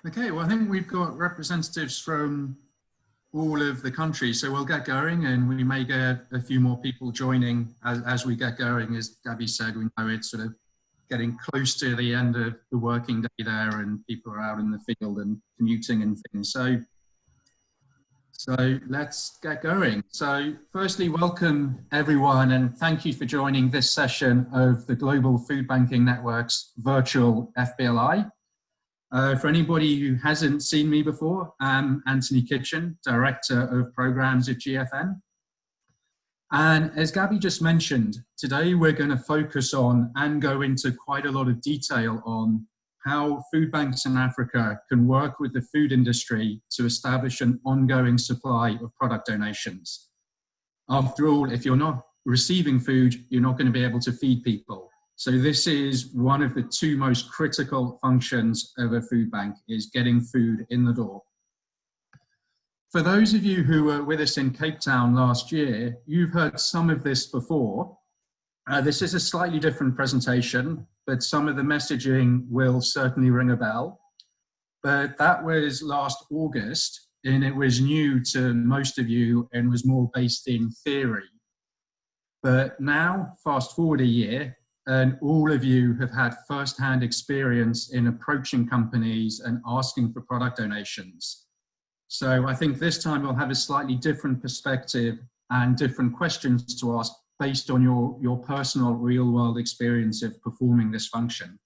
Okay, well, I think we've got representatives from all of the countries, so we'll get going, and we may get a few more people joining as we get going. As Gabby said, we know it's sort of getting close to the end of the working day there, and people are out in the field and commuting and things. So let's get going. So firstly, welcome everyone, and thank you for joining this session of the Global Food Banking Network's virtual FBLI. For anybody who hasn't seen me before, I'm Anthony Kitchen, Director of Programs at GFN. And as Gabby just mentioned, today we're going to focus on and go into quite a lot of detail on how food banks in Africa can work with the food industry to establish an ongoing supply of product donations. After all, if you're not receiving food, you're not going to be able to feed people. So this is one of the two most critical functions of a food bank, is getting food in the door. For those of you who were with us in Cape Town last year, you've heard some of this before. This is a slightly different presentation, but some of the messaging will certainly ring a bell. But that was last August, and it was new to most of you and was more based in theory. But now, fast forward a year, and all of you have had first-hand experience in approaching companies and asking for product donations. So I think this time we'll have a slightly different perspective and different questions to ask based on your personal real-world experience of performing this function.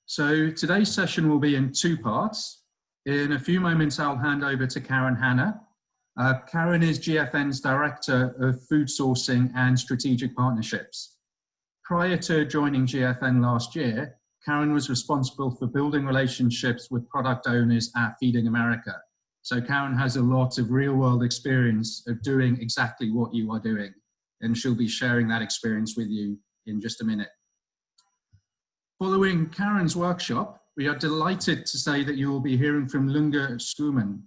So today's session will be in two parts. In a few moments, I'll hand over to Karen Hanna. Karen is GFN's Director of Food Sourcing and Strategic Partnerships. Prior to joining GFN last year, Karen was responsible for building relationships with product owners at Feeding America. So Karen has a lot of real-world experience of doing exactly what you are doing, and she'll be sharing that experience with you in just a minute. Following Karen's workshop, we are delighted to say that you will be hearing from Lunga Schoeman.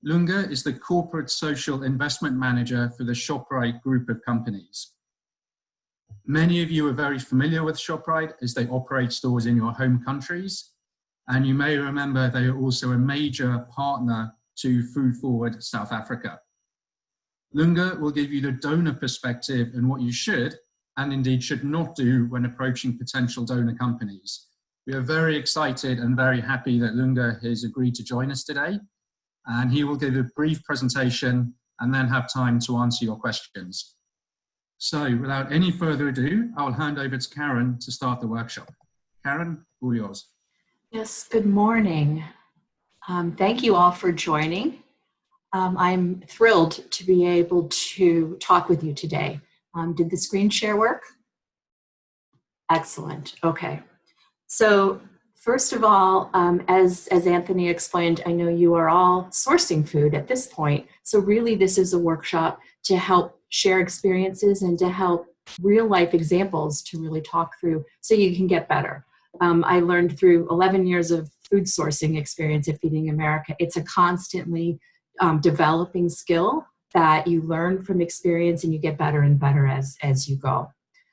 Lunga is the Corporate Social Investment Manager for the ShopRite group of companies. Many of you are very familiar with ShopRite as they operate stores in your home countries. And you may remember they are also a major partner to Food Forward South Africa. Lunga will give you the donor perspective and what you should and indeed should not do when approaching potential donor companies. We are very excited and very happy that Lunga has agreed to join us today. And he will give a brief presentation and then have time to answer your questions. So without any further ado, I'll hand over to Karen to start the workshop. Karen, all yours. Yes, good morning. Thank you all for joining. I'm thrilled to be able to talk with you today. Did the screen share work? Excellent, okay. So first of all, as Anthony explained, I know you are all sourcing food at this point. So really this is a workshop to help share experiences and to help real life examples to really talk through so you can get better. I learned through 11 years of food sourcing experience at Feeding America. It's a constantly developing skill that you learn from experience and you get better and better as you go.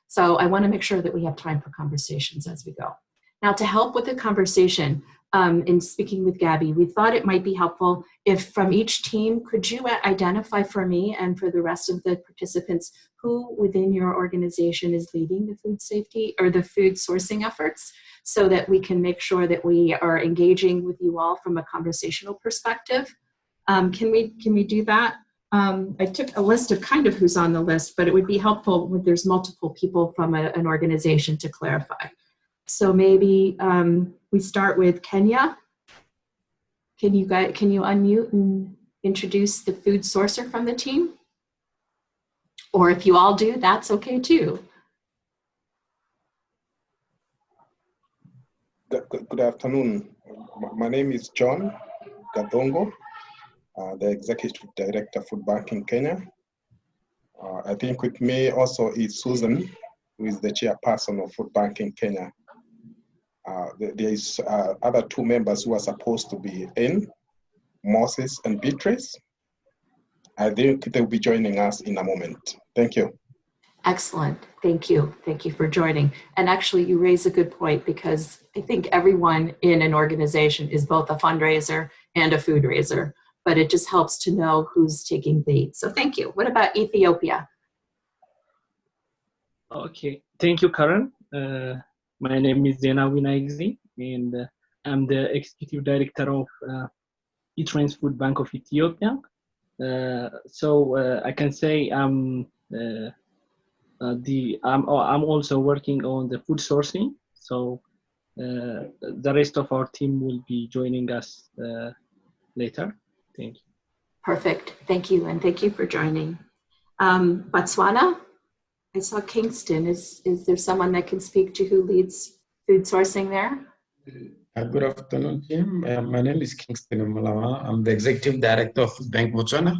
So I want to make sure that we have time for conversations as we go. Now, to help with the conversation, in speaking with Gabby, we thought it might be helpful if from each team, could you identify for me and for the rest of the participants who within your organization is leading the food safety or the food sourcing efforts so that we can make sure that we are engaging with you all from a conversational perspective. Can we do that? I took a list of kind of who's on the list, but it would be helpful when there's multiple people from an organization to clarify. So maybe we start with Kenya. Can you unmute and introduce the food sourcer from the team? Or if you all do, that's okay too. Good afternoon. My name is John Gadongo, the Executive Director Food Banking Kenya. I think with me also is Susan, who is the Chairperson of Food Banking Kenya. There is other two members who are supposed to be in, Moses and Beatrice. I think they'll be joining us in a moment. Thank you. Excellent. Thank you. Thank you for joining. And actually, you raise a good point because I think everyone in an organization is both a fundraiser and a food raiser, but it just helps to know who's taking lead. So thank you. What about Ethiopia? Okay, thank you, Karen. My name is Zena Winaigzi, and I'm the Executive Director of eTrans Food Bank of Ethiopia. I can say I'm also working on the food sourcing. So the rest of our team will be joining us later. Thank you. Perfect. Thank you. And thank you for joining. Botswana, I saw Kingston. Is there someone that can speak to who leads food sourcing there? Good afternoon, team. My name is Kingston Malawa. I'm the Executive Director of Food Bank Botswana.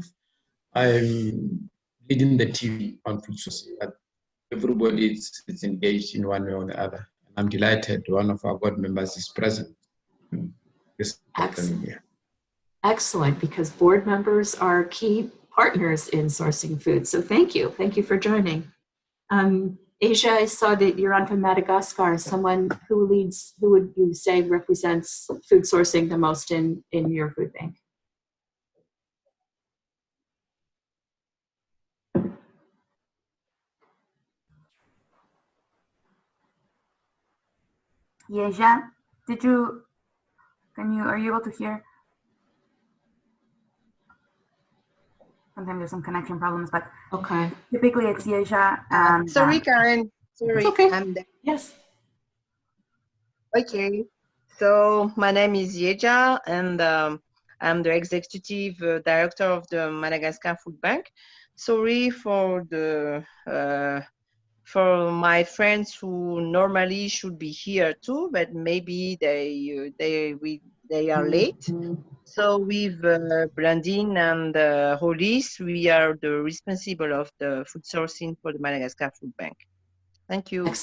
I'm leading the team on food sourcing, but everybody is engaged in one way or the other. I'm delighted one of our board members is present this afternoon here. Excellent, because board members are key partners in sourcing food. So thank you. Thank you for joining. Asia, I saw that you're on from Madagascar. Someone who leads, who would you say represents food sourcing the most in your food bank? Yeja, are you able to hear? Sometimes there's some connection problems, but okay. Typically it's Yeja. And, sorry, Karen. Sorry. It's okay. I'm there. Yes. Okay. So my name is Yeja, and I'm the executive director of the Madagascar Food Bank. Sorry for the for my friends who normally should be here too, but maybe they are late. So with Blandine and Hollis, we are the responsible of the food sourcing for the Madagascar Food Bank. Thank you.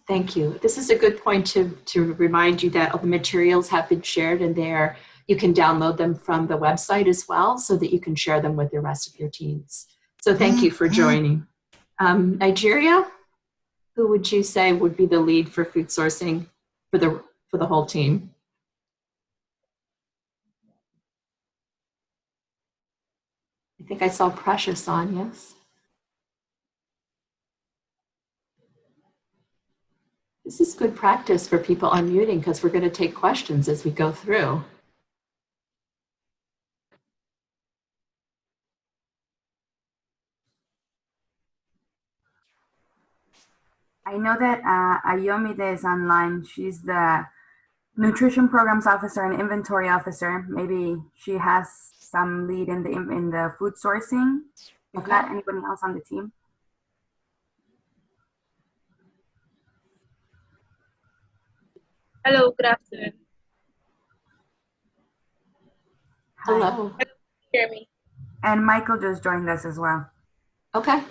Thank you. This is a good point to remind you that all the materials have been shared, and you can download them from the website as well, so that you can share them with the rest of your teams. So thank you for joining. Nigeria, who would you say would be the lead for food sourcing for the whole team? I think I saw Precious on, yes? This is good practice for people unmuting, because we're going to take questions as we go through. I know that Ayomide is online. She's the Nutrition Programs Officer and Inventory Officer. Maybe she has some lead in the food sourcing. Is that anybody else on the team? Hello, good afternoon. Hello. Can you hear me? And Michael just joined us as well. Okay.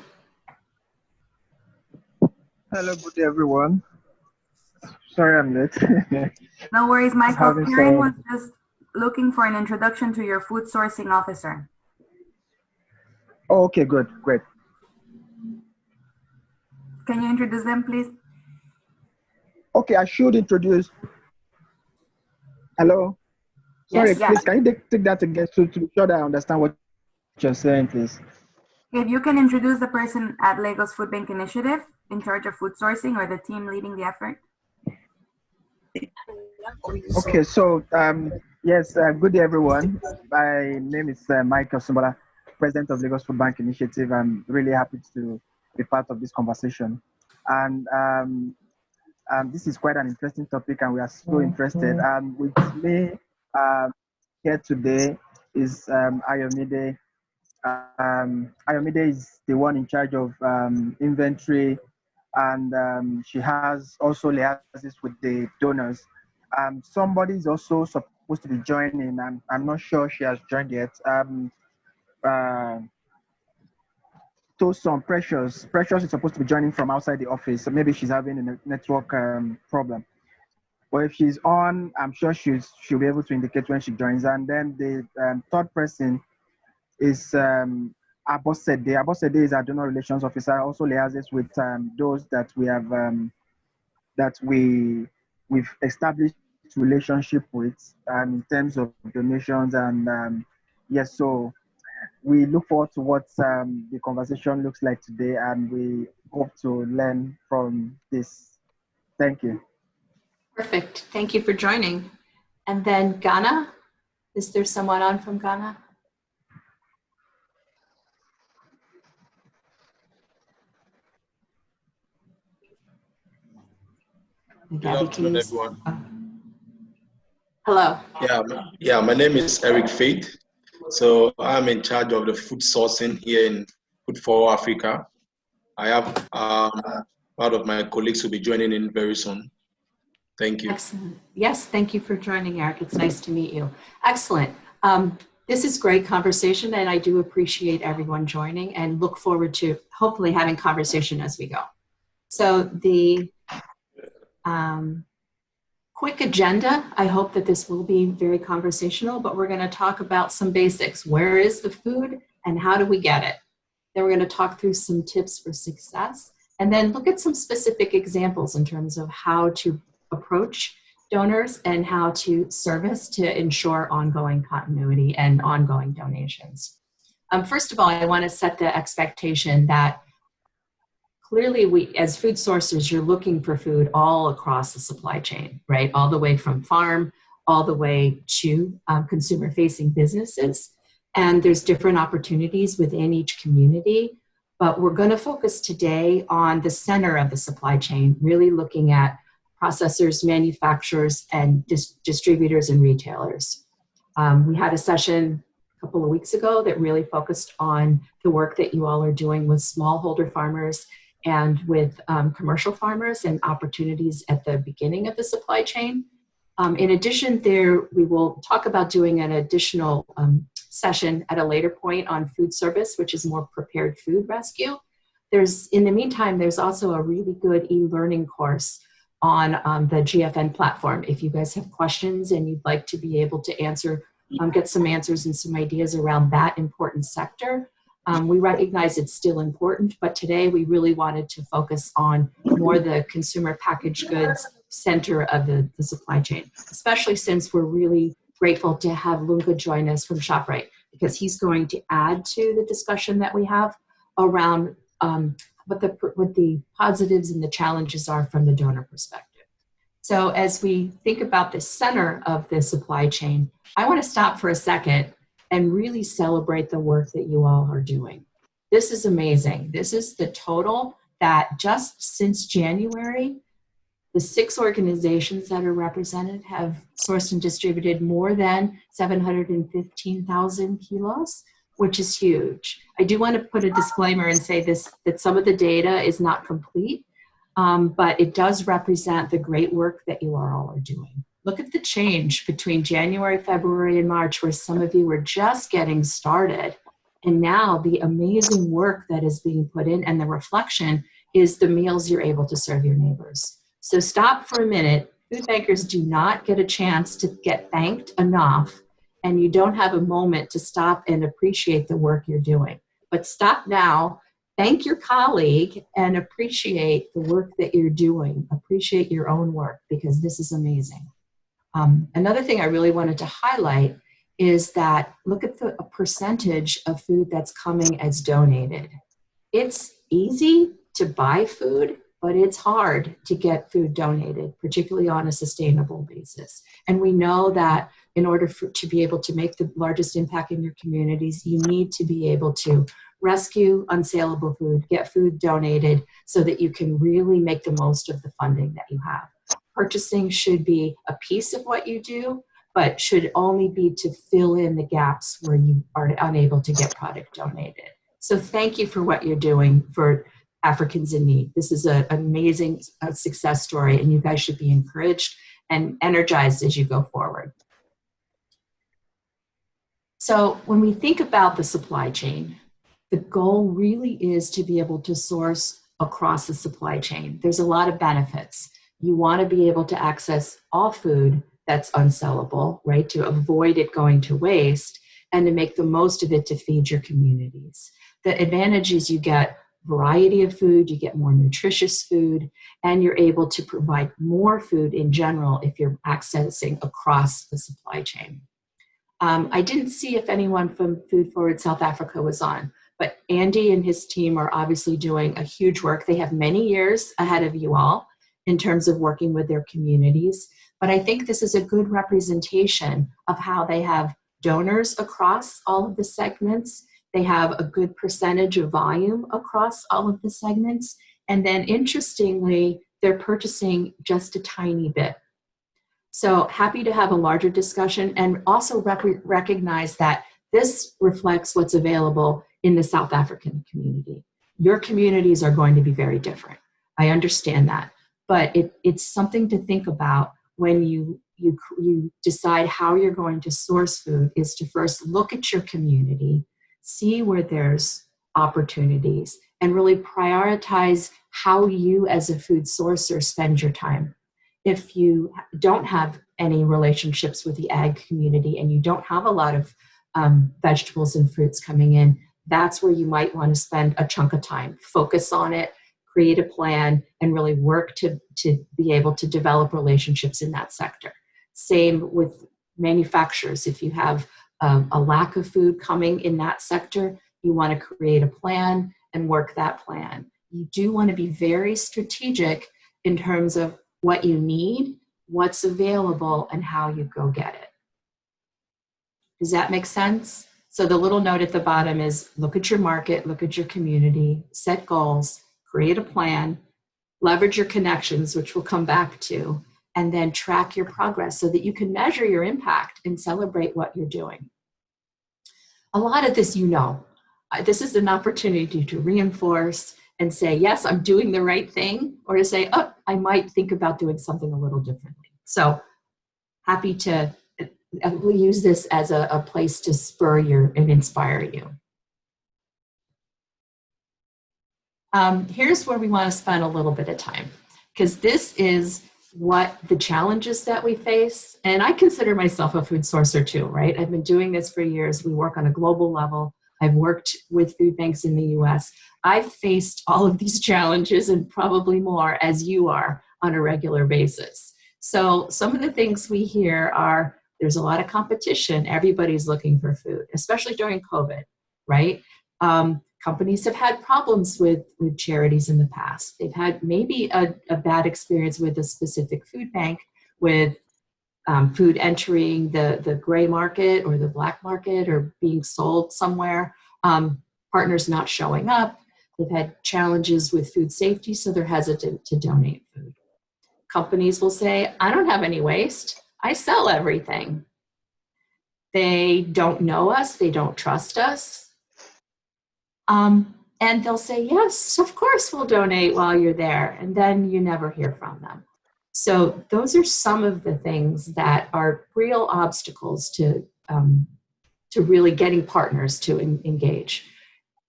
Hello, good day, everyone. Sorry I'm late. No worries, Michael. Karen was just looking for an introduction to your food sourcing officer. Oh, okay, good, great. Can you introduce them, please? Okay, I should introduce. Hello? Sorry, Yes, please, can you take that again to be sure that I understand what you're saying, please? If you can introduce the person at Lagos Food Bank Initiative in charge of food sourcing, or the team leading the effort. Okay, so yes, good day, everyone. My name is Michael Sumbola, President of Lagos Food Bank Initiative. I'm really happy to be part of this conversation. And this is quite an interesting topic, and we are so interested. With me here today is Ayomide. Ayomide is the one in charge of inventory, and she has also liaises with the donors. Somebody is also supposed to be joining, and I'm not sure she has joined yet. Tosun Precious is supposed to be joining from outside the office, so maybe she's having a network problem. But if she's on, I'm sure she'll be able to indicate when she joins. And then the third person is Abosede. Abosede is our donor relations officer, also liaises with those that we have that we we've established relationship with in terms of donations. And yes, so we look forward to what the conversation looks like today, and we hope to learn from this. Thank you. Perfect. Thank you for joining. And then Ghana, is there someone on from Ghana? Gabby, can you? Everyone. Hello. Yeah, my name is Eric Faith. So I'm in charge of the food sourcing here in Food for Africa. I have part of my colleagues will be joining in very soon. Thank you. Excellent. Yes, thank you for joining, Eric. It's nice to meet you. Excellent. This is great conversation, and I do appreciate everyone joining and look forward to hopefully having conversation as we go. So the quick agenda, I hope that this will be very conversational, but we're going to talk about some basics. Where is the food and how do we get it? Then we're going to talk through some tips for success, and then look at some specific examples in terms of how to approach donors and how to service to ensure ongoing continuity and ongoing donations. First of all, I want to set the expectation that clearly we, as food sourcers, you're looking for food all across the supply chain, right? All the way from farm, all the way to consumer-facing businesses. And there's different opportunities within each community, but we're going to focus today on the center of the supply chain, really looking at processors, manufacturers, and distributors and retailers. We had a session a couple of weeks ago that really focused on the work that you all are doing with smallholder farmers and with commercial farmers and opportunities at the beginning of the supply chain. In addition, we will talk about doing an additional session at a later point on food service, which is more prepared food rescue. In the meantime, there's also a really good e-learning course on the GFN platform. If you guys have questions and you'd like to be able to answer, get some answers and some ideas around that important sector, we recognize it's still important, but today we really wanted to focus on more the consumer packaged goods center of the supply chain, especially since we're really grateful to have Lunga join us from ShopRite, because he's going to add to the discussion that we have around what the positives and the challenges are from the donor perspective. So as we think about the center of the supply chain, I want to stop for a second and really celebrate the work that you all are doing. This is amazing. This is the total that just since January, the 6 organizations that are represented have sourced and distributed more than 715,000 kilos, which is huge. I do want to put a disclaimer and say that some of the data is not complete, but it does represent the great work that you all are doing. Look at the change between January, February, and March, where some of you were just getting started. And now the amazing work that is being put in and the reflection is the meals you're able to serve your neighbors. So stop for a minute. Food bankers do not get a chance to get thanked enough, and you don't have a moment to stop and appreciate the work you're doing. But stop now, thank your colleague, and appreciate the work that you're doing. Appreciate your own work, because this is amazing. Another thing I really wanted to highlight is that look at the percentage of food that's coming as donated. It's easy to buy food, but it's hard to get food donated, particularly on a sustainable basis. And we know that in order to be able to make the largest impact in your communities, you need to be able to rescue unsaleable food, get food donated so that you can really make the most of the funding that you have. Purchasing should be a piece of what you do, but should only be to fill in the gaps where you are unable to get product donated. So thank you for what you're doing for Africans in need. This is an amazing success story, and you guys should be encouraged and energized as you go forward. So when we think about the supply chain, the goal really is to be able to source across the supply chain. There's a lot of benefits. You want to be able to access all food that's unsellable, right, to avoid it going to waste and to make the most of it to feed your communities. The advantages you get variety of food, you get more nutritious food, and you're able to provide more food in general if you're accessing across the supply chain. I didn't see if anyone from Food Forward South Africa was on, but Andy and his team are obviously doing a huge work. They have many years ahead of you all in terms of working with their communities. But I think this is a good representation of how they have donors across all of the segments. They have a good percentage of volume across all of the segments. And then interestingly, they're purchasing just a tiny bit. So happy to have a larger discussion and also recognize that this reflects what's available in the South African community. Your communities are going to be very different. I understand that, but it's something to think about when you decide how you're going to source food, is to first look at your community, see where there's opportunities, and really prioritize how you as a food sourcer spend your time. If you don't have any relationships with the ag community and you don't have a lot of vegetables and fruits coming in, that's where you might want to spend a chunk of time. Focus on it, create a plan, and really work to be able to develop relationships in that sector. Same with manufacturers. If you have a lack of food coming in that sector, you want to create a plan and work that plan. You do want to be very strategic in terms of what you need, what's available, and how you go get it. Does that make sense? So the little note at the bottom is look at your market, look at your community, set goals, create a plan, leverage your connections, which we'll come back to, and then track your progress so that you can measure your impact and celebrate what you're doing. A lot of this, this is an opportunity to reinforce and say, yes, I'm doing the right thing, or to say, oh, I might think about doing something a little differently. So happy to use this as a place to spur you and inspire you. Here's where we want to spend a little bit of time, because this is what the challenges that we face. And I consider myself a food sourcer too, right? I've been doing this for years. We work on a global level. I've worked with food banks in the US. I've faced all of these challenges and probably more as you are on a regular basis. So some of the things we hear are there's a lot of competition. Everybody's looking for food, especially during COVID, right? Companies have had problems with charities in the past. They've had maybe a bad experience with a specific food bank, with food entering the gray market or the black market or being sold somewhere, partners not showing up. They've had challenges with food safety, so they're hesitant to donate food. Companies will say, I don't have any waste. I sell everything. They don't know us. They don't trust us. And they'll say, yes, of course we'll donate while you're there. And then you never hear from them. So those are some of the things that are real obstacles to really getting partners to engage.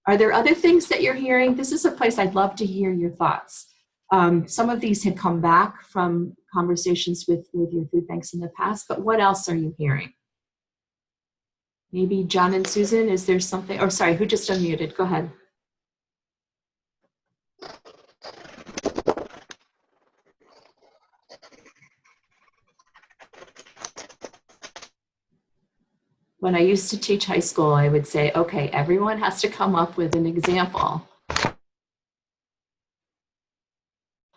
Are there other things that you're hearing? This is a place I'd love to hear your thoughts. Some of these had come back from conversations with your food banks in the past, but what else are you hearing? Maybe John and Susan, is there something, or sorry, who just unmuted? Go ahead. When I used to teach high school, I would say, okay, everyone has to come up with an example.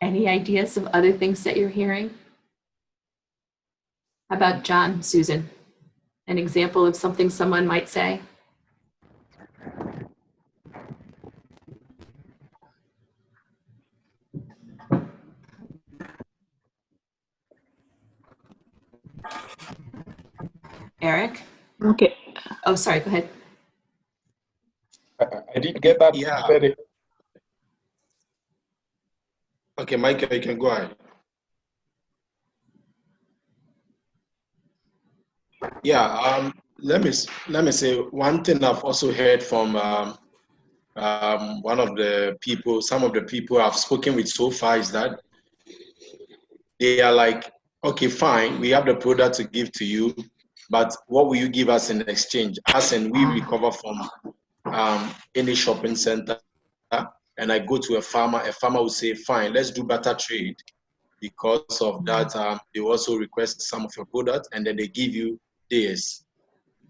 Any ideas of other things that you're hearing? How about John, Susan? An example of something someone might say? Eric? Okay. Oh, sorry, go ahead. I didn't get that. Yeah. Okay, Michael, you can go ahead. Yeah, let me say one thing I've also heard from one of the people, some of the people I've spoken with so far, is that they are like, okay, fine, we have the product to give to you, but what will you give us in exchange? As in, we recover from any shopping center, and I go to a farmer will say, fine, let's do better trade. Because of that, they also request some of your product, and then they give you theirs.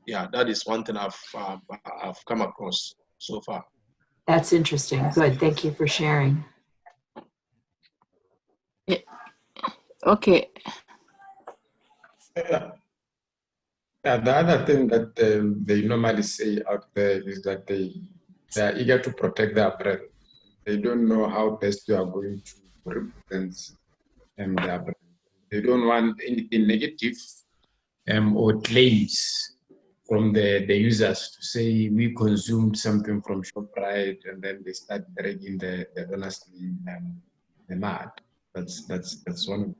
Yeah, that is one thing I've come across so far. That's interesting. Good. Thank you for sharing. Okay. Yeah, the other thing that they normally say out there is that they are eager to protect their brand. They don't know how best you are going to represent their brand. They don't want anything negative or claims from the users to say we consumed something from ShopRite, and then they start dragging the honest in the mud. That's one of the things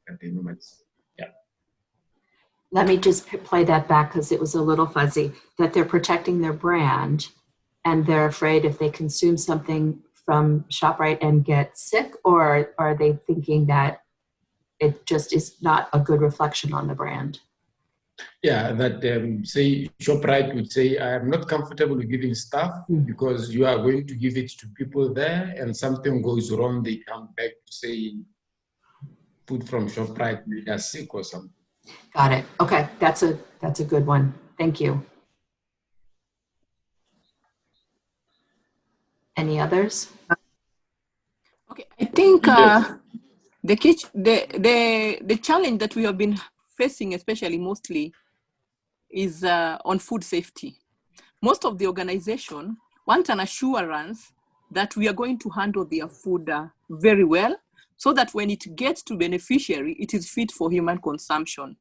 that they normally say. Yeah. Let me just play that back because it was a little fuzzy, that they're protecting their brand and they're afraid if they consume something from ShopRite and get sick, or are they thinking that it just is not a good reflection on the brand? Yeah, that say ShopRite would say, I am not comfortable with giving stuff because you are going to give it to people there and something goes wrong, they come back to say food from ShopRite made us sick or something. Got it. Okay, that's a good one. Thank you. Any others? Okay, I think Yes. the challenge that we have been facing, especially mostly, is on food safety. Most of the organization want an assurance that we are going to handle their food very well, so that when it gets to beneficiary, it is fit for human consumption.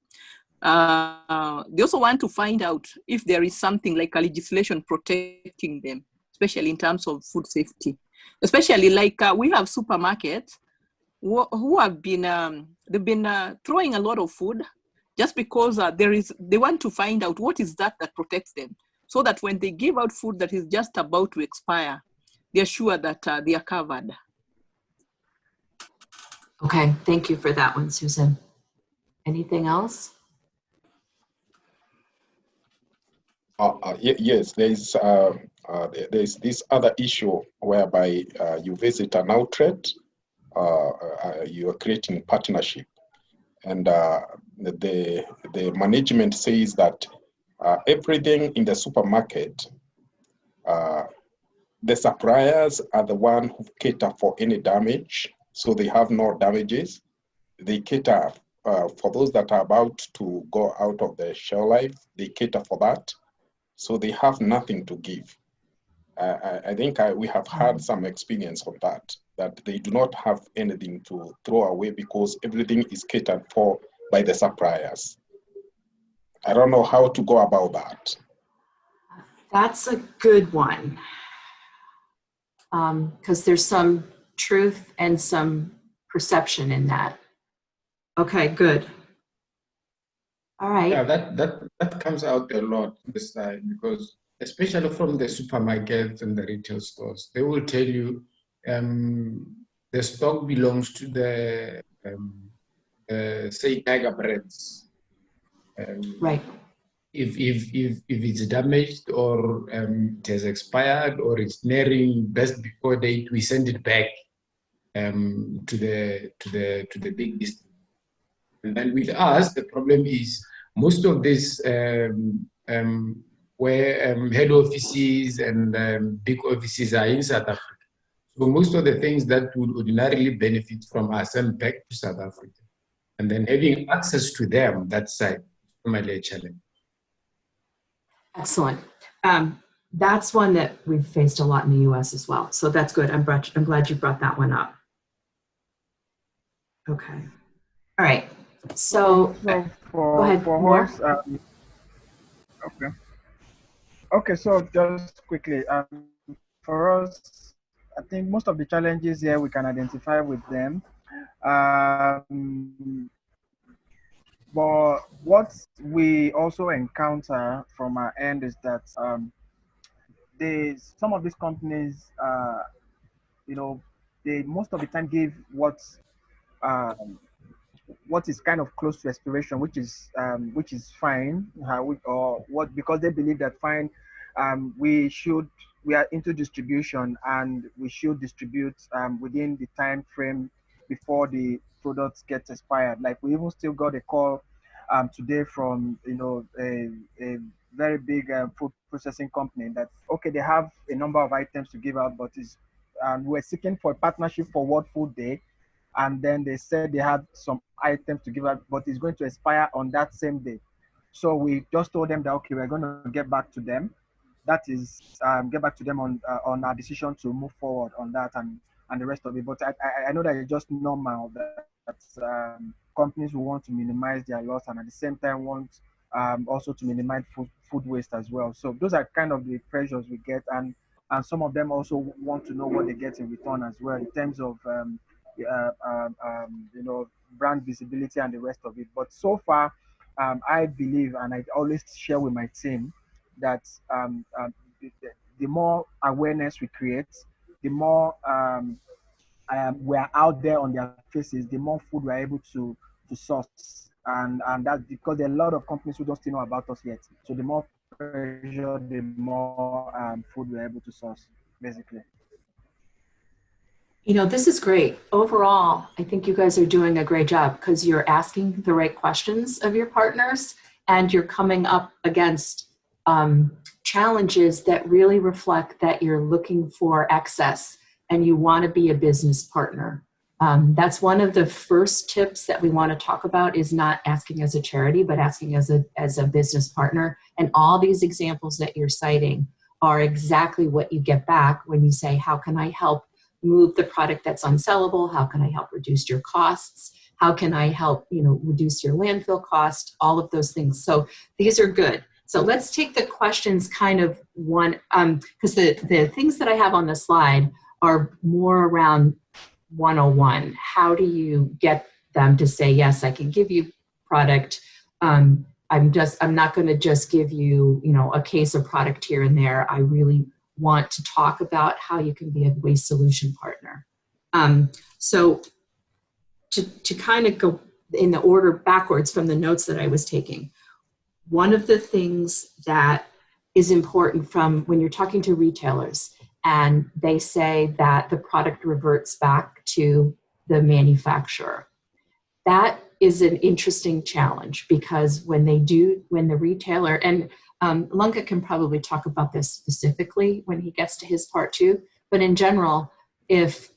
They also want to find out if there is something like a legislation protecting them, especially in terms of food safety. Especially like we have supermarkets who have been, they've been throwing a lot of food just because they want to find out what is that protects them, so that when they give out food that is just about to expire, they're sure that they are covered. Okay, thank you for that one, Susan. Anything else? Yes, there's this other issue whereby you visit an outlet, you are creating partnership, and the management says that everything in the supermarket, the suppliers are the one who cater for any damage, so they have no damages. They cater for those that are about to go out of the shelf life, they cater for that. So they have nothing to give. I think we have had some experience on that they do not have anything to throw away because everything is catered for by the suppliers. I don't know how to go about that. That's a good one. Because there's some truth and some perception in that. Okay, good. All right. Yeah, that comes out a lot this side, because especially from the supermarkets and the retail stores, they will tell you the stock belongs to the say Tiger Brands. Right. If it's damaged or it has expired or it's nearing best before date, we send it back to the big district. And then with us, the problem is most of this where head offices and big offices are in South Africa. So most of the things that would ordinarily benefit from are sent back to South Africa. And then having access to them, that side, is normally a challenge. Excellent. That's one that we've faced a lot in the US as well. So that's good. I'm glad you brought that one up. Okay. All right. So go ahead. For us, okay. So just quickly, for us, I think most of the challenges here we can identify with them. But what we also encounter from our end is that some of these companies, they most of the time give what is kind of close to expiration, which is fine, or what, because they believe that fine, we should we are into distribution and we should distribute within the time frame before the products get expired. Like we even still got a call today from a very big food processing company that okay, they have a number of items to give out, but we're seeking for a partnership for World Food Day, and then they said they had some items to give out, but it's going to expire on that same day. So we just told them that okay, we're going to get back to them. That is, get back to them on our decision to move forward on that and the rest of it. But I know that it's just normal that companies will want to minimize their loss and at the same time want also to minimize food waste as well. So those are kind of the pressures we get, and some of them also want to know what they get in return as well in terms of brand visibility and the rest of it. But so far, I believe, and I always share with my team, that the more awareness we create, the more we're out there on their faces, the more food we're able to source. And that's because there are a lot of companies who don't still know about us yet. So the more pressure, the more food we're able to source, basically. You know, this is great. Overall, I think you guys are doing a great job because you're asking the right questions of your partners and you're coming up against challenges that really reflect that you're looking for excess and you want to be a business partner. That's one of the first tips that we want to talk about, is not asking as a charity, but asking as a business partner. And all these examples that you're citing are exactly what you get back when you say, how can I help move the product that's unsellable? How can I help reduce your costs? How can I help, reduce your landfill cost? All of those things. So these are good. So let's take the questions kind of one, because the things that I have on the slide are more around 101. How do you get them to say, yes, I can give you product. I'm not going to just give you, a case of product here and there. I really want to talk about how you can be a waste solution partner. So to kind of go in the order backwards from the notes that I was taking, one of the things that is important from when you're talking to retailers and they say that the product reverts back to the manufacturer, that is an interesting challenge, because when the retailer, and Lunka can probably talk about this specifically when he gets to his part too, but in general, if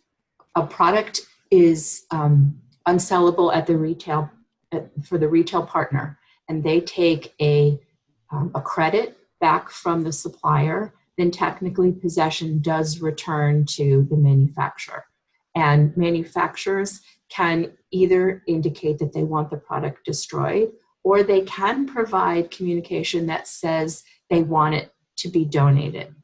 a product is unsellable at the retail, for the retail partner, and they take a credit back from the supplier, then technically possession does return to the manufacturer. And manufacturers can either indicate that they want the product destroyed, or they can provide communication that says they want it to be donated.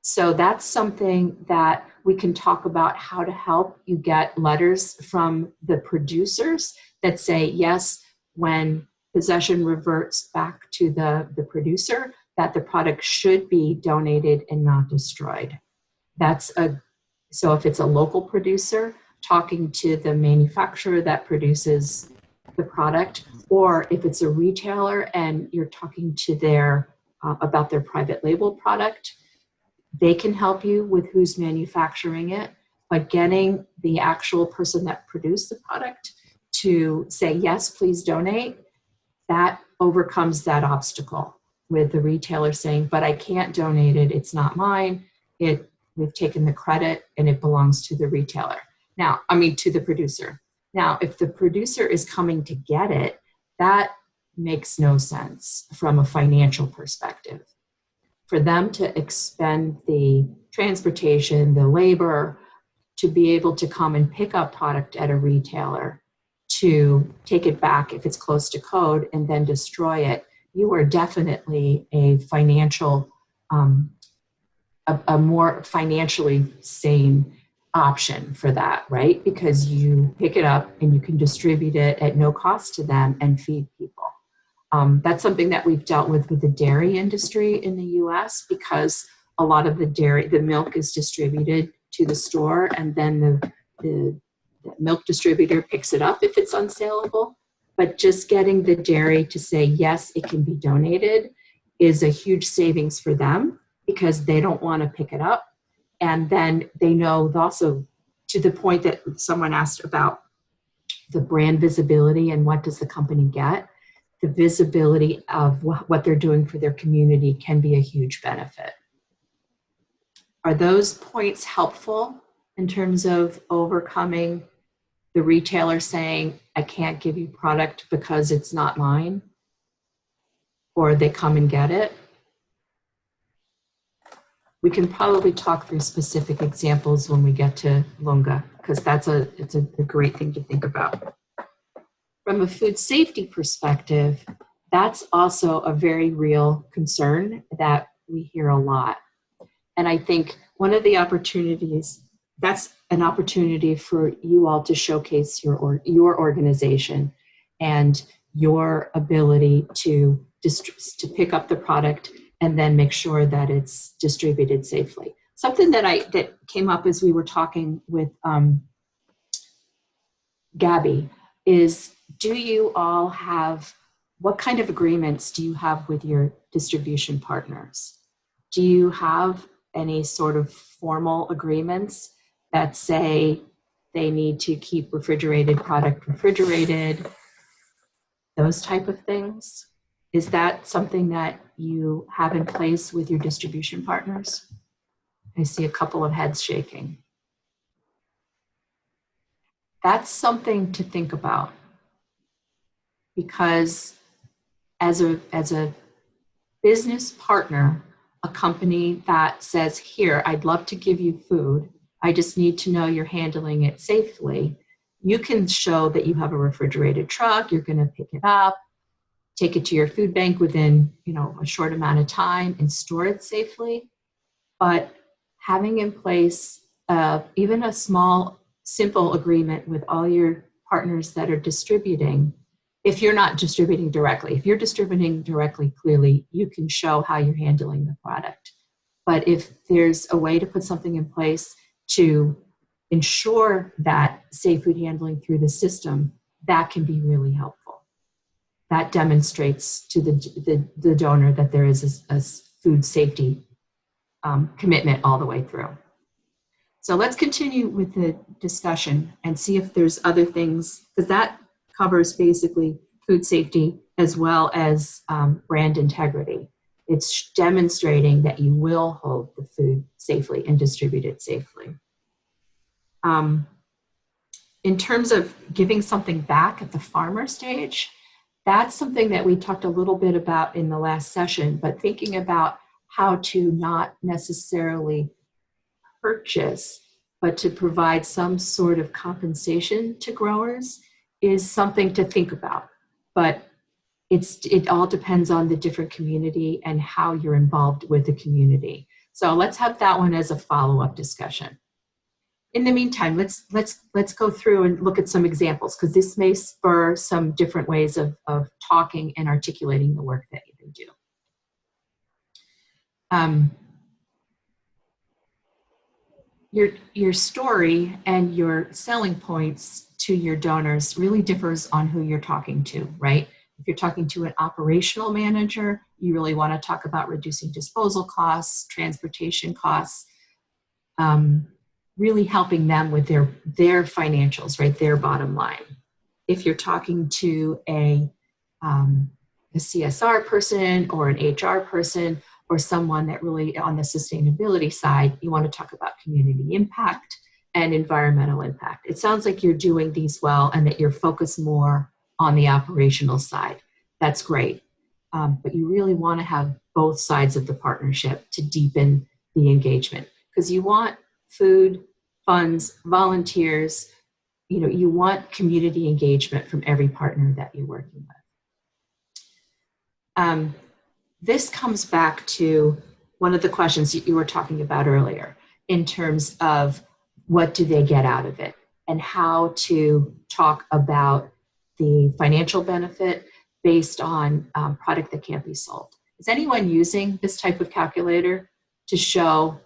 So that's something that we can talk about, how to help you get letters from the producers that say, yes, when possession reverts back to the producer, that the product should be donated and not destroyed. So if it's a local producer, talking to the manufacturer that produces the product, or if it's a retailer and you're talking to their about their private label product, they can help you with who's manufacturing it, but getting the actual person that produced the product to say, yes, please donate, that overcomes that obstacle with the retailer saying, but I can't donate it, it's not mine, we've taken the credit and it belongs to the retailer. Now, to the producer. Now, if the producer is coming to get it, that makes no sense from a financial perspective. For them to expend the transportation, the labor, to be able to come and pick up product at a retailer, to take it back if it's close to code and then destroy it, you are definitely a financial, a more financially sane option for that, right? Because you pick it up and you can distribute it at no cost to them and feed people. That's something that we've dealt with the dairy industry in the US, because a lot of the milk is distributed to the store, and then the milk distributor picks it up if it's unsaleable. But just getting the dairy to say, yes, it can be donated, is a huge savings for them, because they don't want to pick it up. And then they know also, to the point that someone asked about the brand visibility and what does the company get, the visibility of what they're doing for their community can be a huge benefit. Are those points helpful in terms of overcoming the retailer saying, I can't give you product because it's not mine, or they come and get it? We can probably talk through specific examples when we get to Lunga, because it's a great thing to think about. From a food safety perspective, that's also a very real concern that we hear a lot. And I think one of the opportunities, that's an opportunity for you all to showcase your organization and your ability to pick up the product and then make sure that it's distributed safely. Something that came up as we were talking with Gabby is, do you all have, what kind of agreements do you have with your distribution partners? Do you have any sort of formal agreements that say they need to keep refrigerated product refrigerated, those type of things? Is that something that you have in place with your distribution partners? I see a couple of heads shaking. That's something to think about, because as a business partner, a company that says, here, I'd love to give you food, I just need to know you're handling it safely, you can show that you have a refrigerated truck, you're going to pick it up, take it to your food bank within, a short amount of time and store it safely. But having in place even a small, simple agreement with all your partners that are distributing, if you're not distributing directly. If you're distributing directly, clearly you can show how you're handling the product. But if there's a way to put something in place to ensure that safe food handling through the system, that can be really helpful. That demonstrates to the donor that there is a food safety commitment all the way through. So let's continue with the discussion and see if there's other things, because that covers basically food safety as well as brand integrity. It's demonstrating that you will hold the food safely and distribute it safely. In terms of giving something back at the farmer stage, that's something that we talked a little bit about in the last session, but thinking about how to not necessarily purchase, but to provide some sort of compensation to growers is something to think about. But it all depends on the different community and how you're involved with the community. So let's have that one as a follow-up discussion. In the meantime, let's go through and look at some examples, because this may spur some different ways of talking and articulating the work that you do. Your story and your selling points to your donors really differs on who you're talking to, right? If you're talking to an operational manager, you really want to talk about reducing disposal costs, transportation costs, really helping them with their financials, right? Their bottom line. If you're talking to a CSR person or an HR person, or someone that really on the sustainability side, you want to talk about community impact and environmental impact. It sounds like you're doing these well and that you're focused more on the operational side. That's great. But you really want to have both sides of the partnership to deepen the engagement, because you want food, funds, volunteers, you want community engagement from every partner that you're working with. This comes back to one of the questions you were talking about earlier in terms of what do they get out of it and how to talk about the financial benefit based on product that can't be sold. Is anyone using this type of calculator to show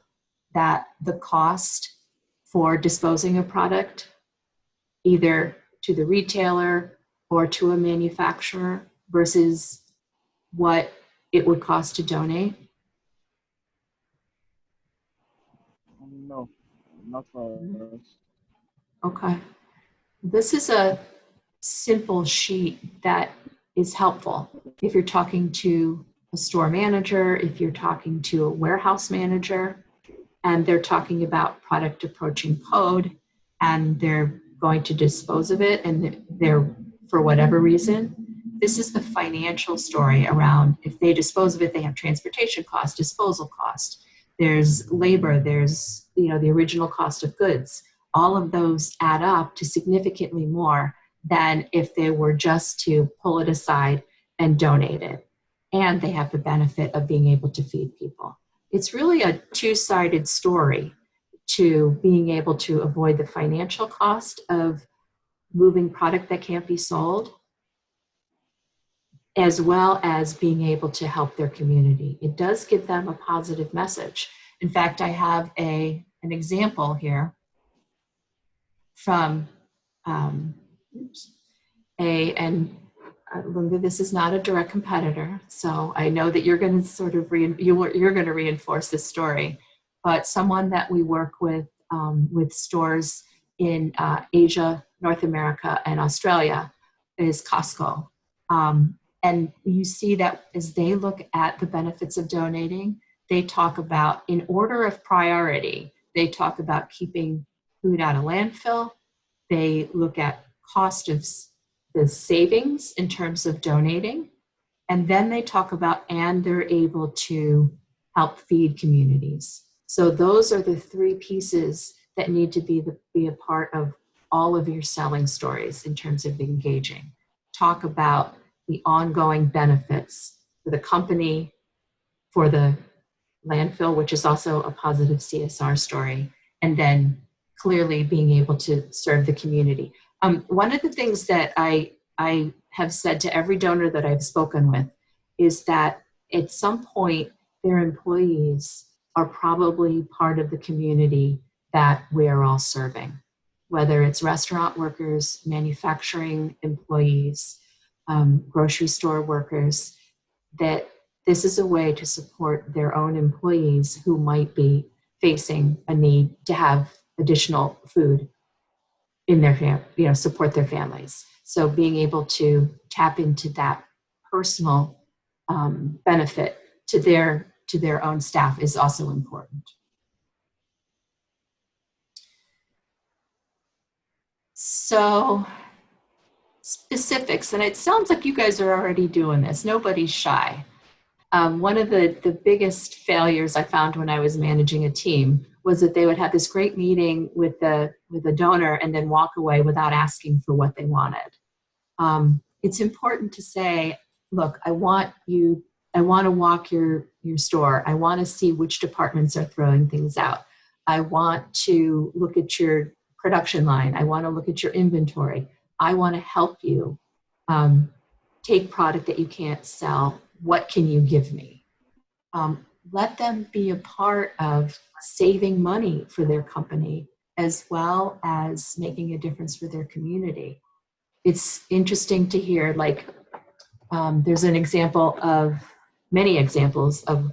that the cost for disposing a product, either to the retailer or to a manufacturer, versus what it would cost to donate? not for us. Okay. This is a simple sheet that is helpful if you're talking to a store manager, if you're talking to a warehouse manager, and they're talking about product approaching code, and they're going to dispose of it, and they're, for whatever reason, this is the financial story around if they dispose of it, they have transportation cost, disposal cost, there's labor, there's, you know, the original cost of goods. All of those add up to significantly more than if they were just to pull it aside and donate it. And they have the benefit of being able to feed people. It's really a two-sided story to being able to avoid the financial cost of moving product that can't be sold, as well as being able to help their community. It does give them a positive message. In fact, I have an example here from this is not a direct competitor, so I know that you're going to sort of you're going to reinforce this story, but someone that we work with stores in Asia, North America, and Australia is Costco. And you see that as they look at the benefits of donating, they talk about, in order of priority, they talk about keeping food out of landfill. They look at cost of the savings in terms of donating. And then they talk about, and they're able to help feed communities. So those are the three pieces that need to be a part of all of your selling stories in terms of engaging. Talk about the ongoing benefits for the company, for the landfill, which is also a positive CSR story, and then clearly being able to serve the community. One of the things that I have said to every donor that I've spoken with is that at some point their employees are probably part of the community that we're all serving, whether it's restaurant workers, manufacturing employees, grocery store workers, that this is a way to support their own employees who might be facing a need to have additional food in their support their families. So being able to tap into that personal benefit to their own staff is also important. So specifics, and it sounds like you guys are already doing this. Nobody's shy. One of the biggest failures I found when I was managing a team was that they would have this great meeting with the donor and then walk away without asking for what they wanted. It's important to say, look, I want to walk your store. I want to see which departments are throwing things out. I want to look at your production line. I want to look at your inventory. I want to help you take product that you can't sell. What can you give me? Let them be a part of saving money for their company as well as making a difference for their community. It's interesting to hear, like, there's an example of many examples of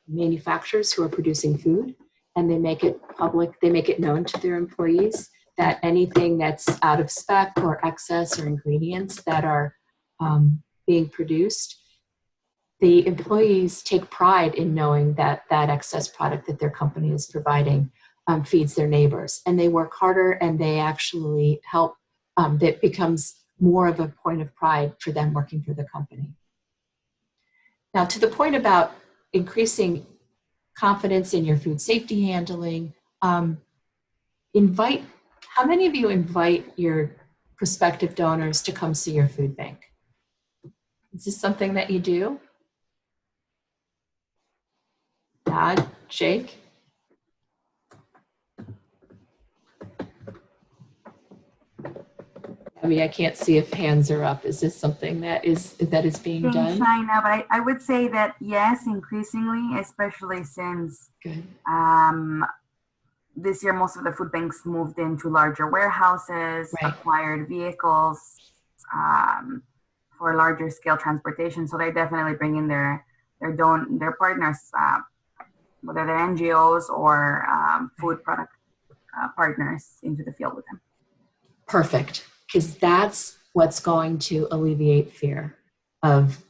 manufacturers who are producing food, and they make it public, they make it known to their employees that anything that's out of spec or excess or ingredients that are being produced, the employees take pride in knowing that that excess product that their company is providing feeds their neighbors, and they work harder and they actually help. That becomes more of a point of pride for them working for the company. Now, to the point about increasing confidence in your food safety handling, how many of you invite your prospective donors to come see your food bank? Is this something that you do? Nod, shake. I mean, I can't see if hands are up. Is this something that is being done? Shy now, but I would say that yes, increasingly, especially since this year most of the food banks moved into larger warehouses, right, acquired vehicles for larger scale transportation. So they definitely bring in their partners, whether they're NGOs or food product partners into the field with them. Perfect, because that's what's going to alleviate fear of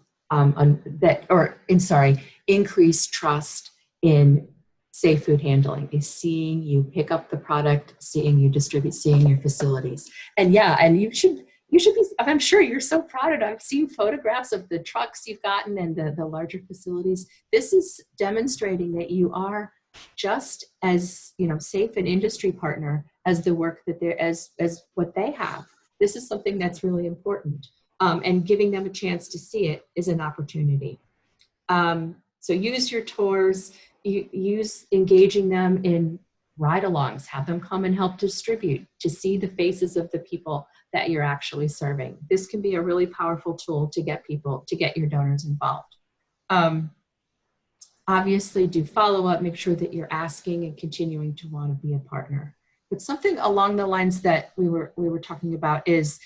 increase trust in safe food handling, is seeing you pick up the product, seeing you distribute, seeing your facilities. And yeah, and you should be, I'm sure you're so proud of it. I've seen photographs of the trucks you've gotten and the larger facilities. This is demonstrating that you are just as, safe an industry partner as the work that they're, as what they have. This is something that's really important. And giving them a chance to see it is an opportunity. So use your tours, use engaging them in ride-alongs, have them come and help distribute to see the faces of the people that you're actually serving. This can be a really powerful tool to get your donors involved. Obviously, do follow up, make sure that you're asking and continuing to want to be a partner. But something along the lines that we were talking about is,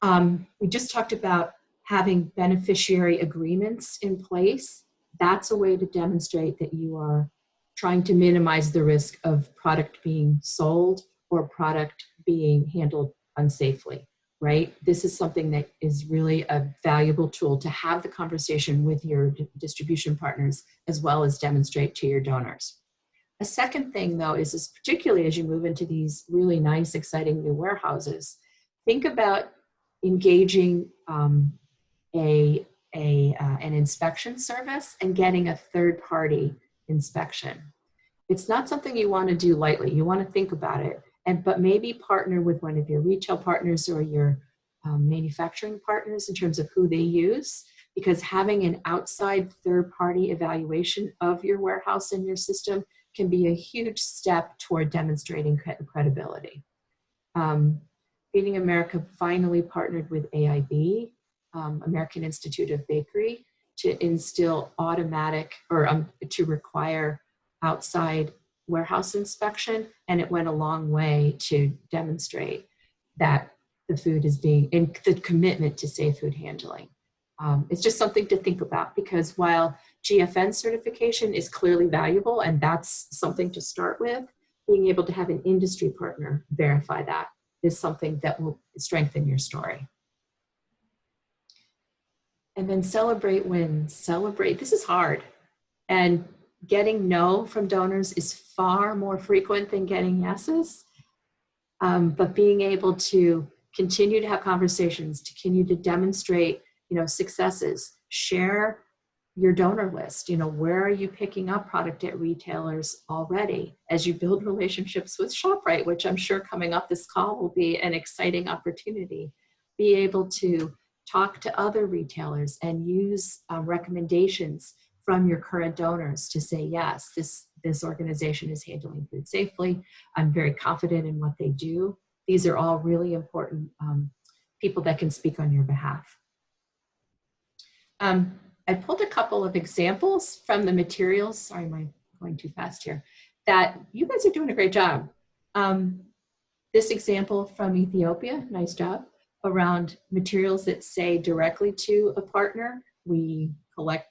we just talked about having beneficiary agreements in place. That's a way to demonstrate that you are trying to minimize the risk of product being sold or product being handled unsafely, right? This is something that is really a valuable tool to have the conversation with your distribution partners as well as demonstrate to your donors. A second thing, though, is particularly as you move into these really nice, exciting new warehouses, think about engaging an inspection service and getting a third-party inspection. It's not something you want to do lightly. You want to think about it, but maybe partner with one of your retail partners or your manufacturing partners in terms of who they use, because having an outside third-party evaluation of your warehouse and your system can be a huge step toward demonstrating credibility. Feeding America finally partnered with AIB, American Institute of Bakery, to instill automatic or to require outside warehouse inspection, and it went a long way to demonstrate that the food is being, and the commitment to safe food handling. It's just something to think about, because while GFN certification is clearly valuable and that's something to start with, being able to have an industry partner verify that is something that will strengthen your story. And then celebrate wins. Celebrate, this is hard. And getting no from donors is far more frequent than getting yeses. But being able to continue to have conversations, to continue to demonstrate, successes, share your donor list. Where are you picking up product at retailers already? As you build relationships with ShopRite, which I'm sure coming up this call will be an exciting opportunity, be able to talk to other retailers and use recommendations from your current donors to say, yes, this organization is handling food safely. I'm very confident in what they do. These are all really important people that can speak on your behalf. I pulled a couple of examples from the materials. Sorry, am I going too fast here? That you guys are doing a great job. This example from Ethiopia, nice job, around materials that say directly to a partner. We collect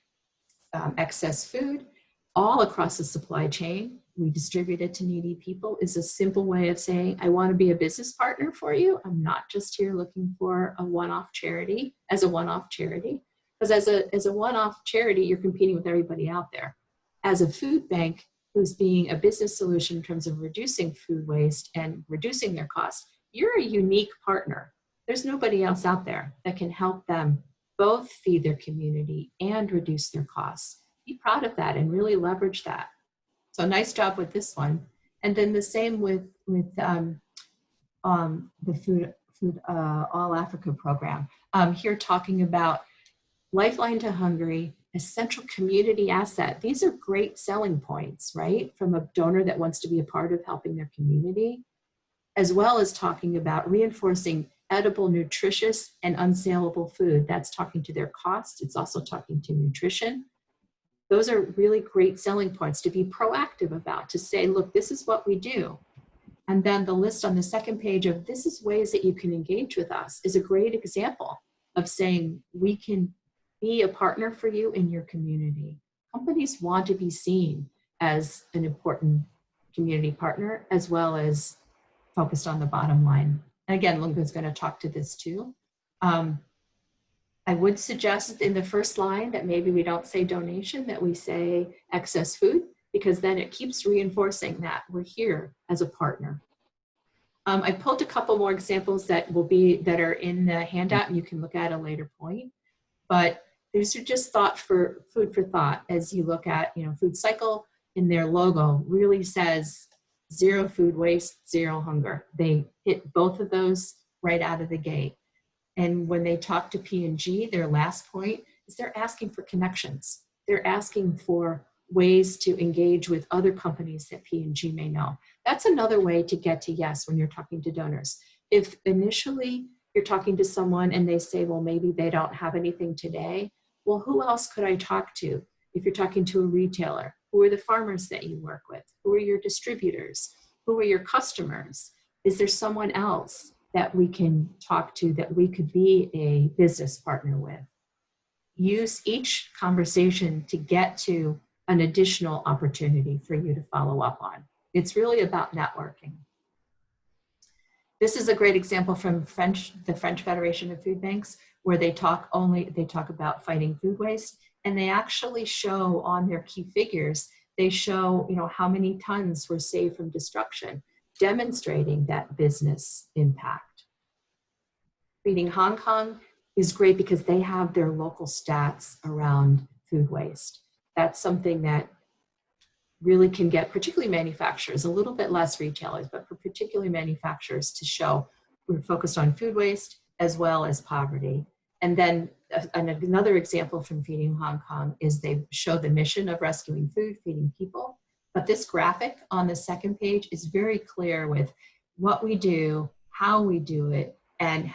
excess food all across the supply chain. We distribute it to needy people. Is a simple way of saying, I want to be a business partner for you. I'm not just here looking for a one-off charity, as a one-off charity. Because as a one-off charity, you're competing with everybody out there. As a food bank who's being a business solution in terms of reducing food waste and reducing their costs, you're a unique partner. There's nobody else out there that can help them both feed their community and reduce their costs. Be proud of that and really leverage that. So nice job with this one. And then the same with the Food All Africa program. Here talking about Lifeline to Hungry, a central community asset. These are great selling points, right? From a donor that wants to be a part of helping their community, as well as talking about reinforcing edible, nutritious, and unsaleable food. That's talking to their cost. It's also talking to nutrition. Those are really great selling points to be proactive about, to say, look, this is what we do. And then the list on the second page of this is ways that you can engage with us is a great example of saying we can be a partner for you in your community. Companies want to be seen as an important community partner, as well as focused on the bottom line. And again, Lunga's going to talk to this too. I would suggest in the first line that maybe we don't say donation, that we say excess food, because then it keeps reinforcing that we're here as a partner. I pulled a couple more examples that are in the handout and you can look at a later point, but these are just food for thought as you look at, foodcycle in their logo really says zero food waste, zero hunger. They hit both of those right out of the gate. And when they talk to P&G, their last point is they're asking for connections. They're asking for ways to engage with other companies that P&G may know. That's another way to get to yes when you're talking to donors. If initially you're talking to someone and they say, well, maybe they don't have anything today, well, who else could I talk to? If you're talking to a retailer, who are the farmers that you work with? Who are your distributors? Who are your customers? Is there someone else that we can talk to that we could be a business partner with? Use each conversation to get to an additional opportunity for you to follow up on. It's really about networking. This is a great example from the French Federation of Food Banks, where they talk about fighting food waste, and they actually show on their key figures, they show how many tons were saved from destruction, demonstrating that business impact. Feeding Hong Kong is great because they have their local stats around food waste. That's something that really can get particularly manufacturers, a little bit less retailers, but for particularly manufacturers to show we're focused on food waste as well as poverty. And then another example from Feeding Hong Kong is they show the mission of rescuing food, feeding people. But this graphic on the second page is very clear with what we do, how we do it, and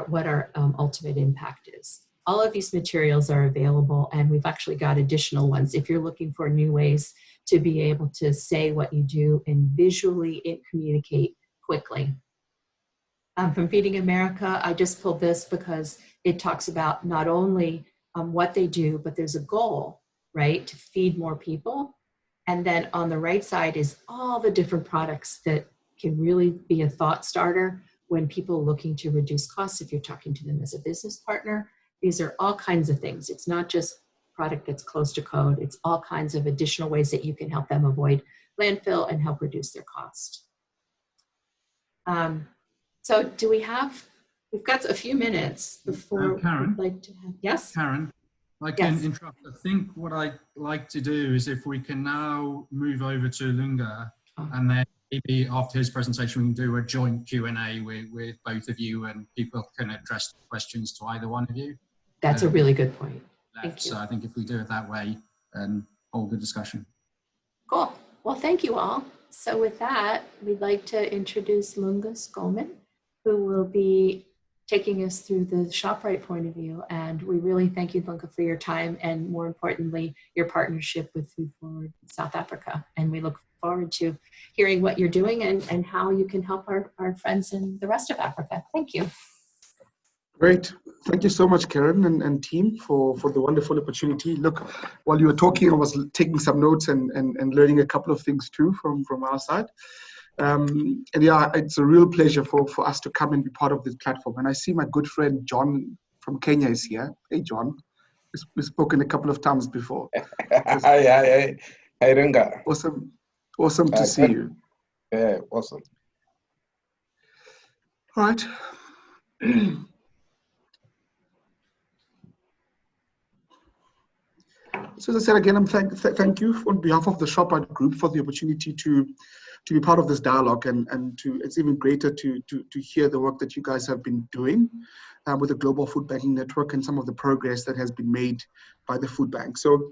what our ultimate impact is. All of these materials are available, and we've actually got additional ones if you're looking for new ways to be able to say what you do and visually communicate quickly. From Feeding America, I just pulled this because it talks about not only what they do, but there's a goal, right, to feed more people. And then on the right side is all the different products that can really be a thought starter when people are looking to reduce costs, if you're talking to them as a business partner. These are all kinds of things. It's not just product that's close to code. It's all kinds of additional ways that you can help them avoid landfill and help reduce their cost. So we've got a few minutes before Karen, we'd like to have, yes? Karen, I can interrupt. I think what I'd like to do is if we can now move over to Lunga, and then maybe after his presentation, we can do a joint Q&A with both of you, and people can address questions to either one of you. That's a really good point. Thank you. So I think if we do it that way, and hold the discussion. Cool. Well, thank you all. So with that, we'd like to introduce Lunga Skolman, who will be taking us through the ShopRite point of view. And we really thank you, Lunga, for your time and, more importantly, your partnership with Food Forward South Africa. And we look forward to hearing what you're doing and how you can help our friends in the rest of Africa. Thank you. Great. Thank you so much, Karen and team, for the wonderful opportunity. Look, while you were talking, I was taking some notes and learning a couple of things too from our side. And yeah, it's a real pleasure for us to come and be part of this platform. And I see my good friend John from Kenya is here. Hey, John. We've spoken a couple of times before. Hi, Runga. Awesome to see you. Yeah, awesome. All right. So as I said again, thank you on behalf of the ShopRite Group for the opportunity to be part of this dialogue, and it's even greater to hear the work that you guys have been doing with the Global Food Banking Network and some of the progress that has been made by the food bank. So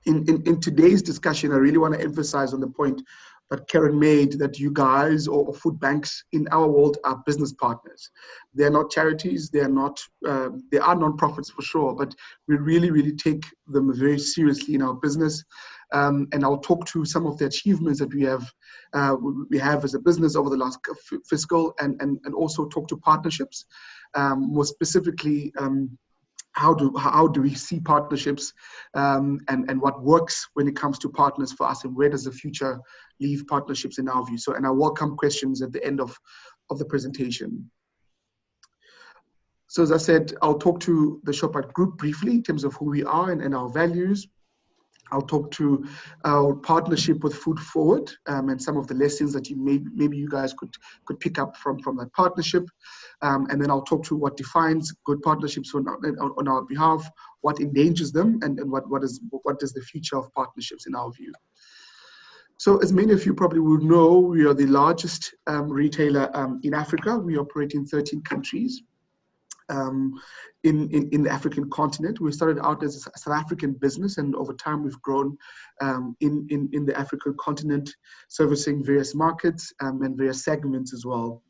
in today's discussion, I really want to emphasize on the point that Karen made, that you guys or food banks in our world are business partners. They're not charities, they are non-profits for sure, but we really take them very seriously in our business. And I'll talk to some of the achievements that we have as a business over the last fiscal, and also talk to partnerships, more specifically how do we see partnerships, and what works when it comes to partners for us, and where does the future leave partnerships in our view? So, and I welcome questions at the end of the presentation. So as I said, I'll talk to the ShopRite Group briefly in terms of who we are and our values. I'll talk to our partnership with Food Forward, and some of the lessons that maybe you guys could pick up from that partnership. And then I'll talk to what defines good partnerships on our behalf, what endangers them, and what is the future of partnerships in our view. So as many of you probably will know, we are the largest retailer in Africa. We operate in 13 countries. In the African continent. We started out as a South African business, and over time we've grown in the African continent, servicing various markets and various segments as well,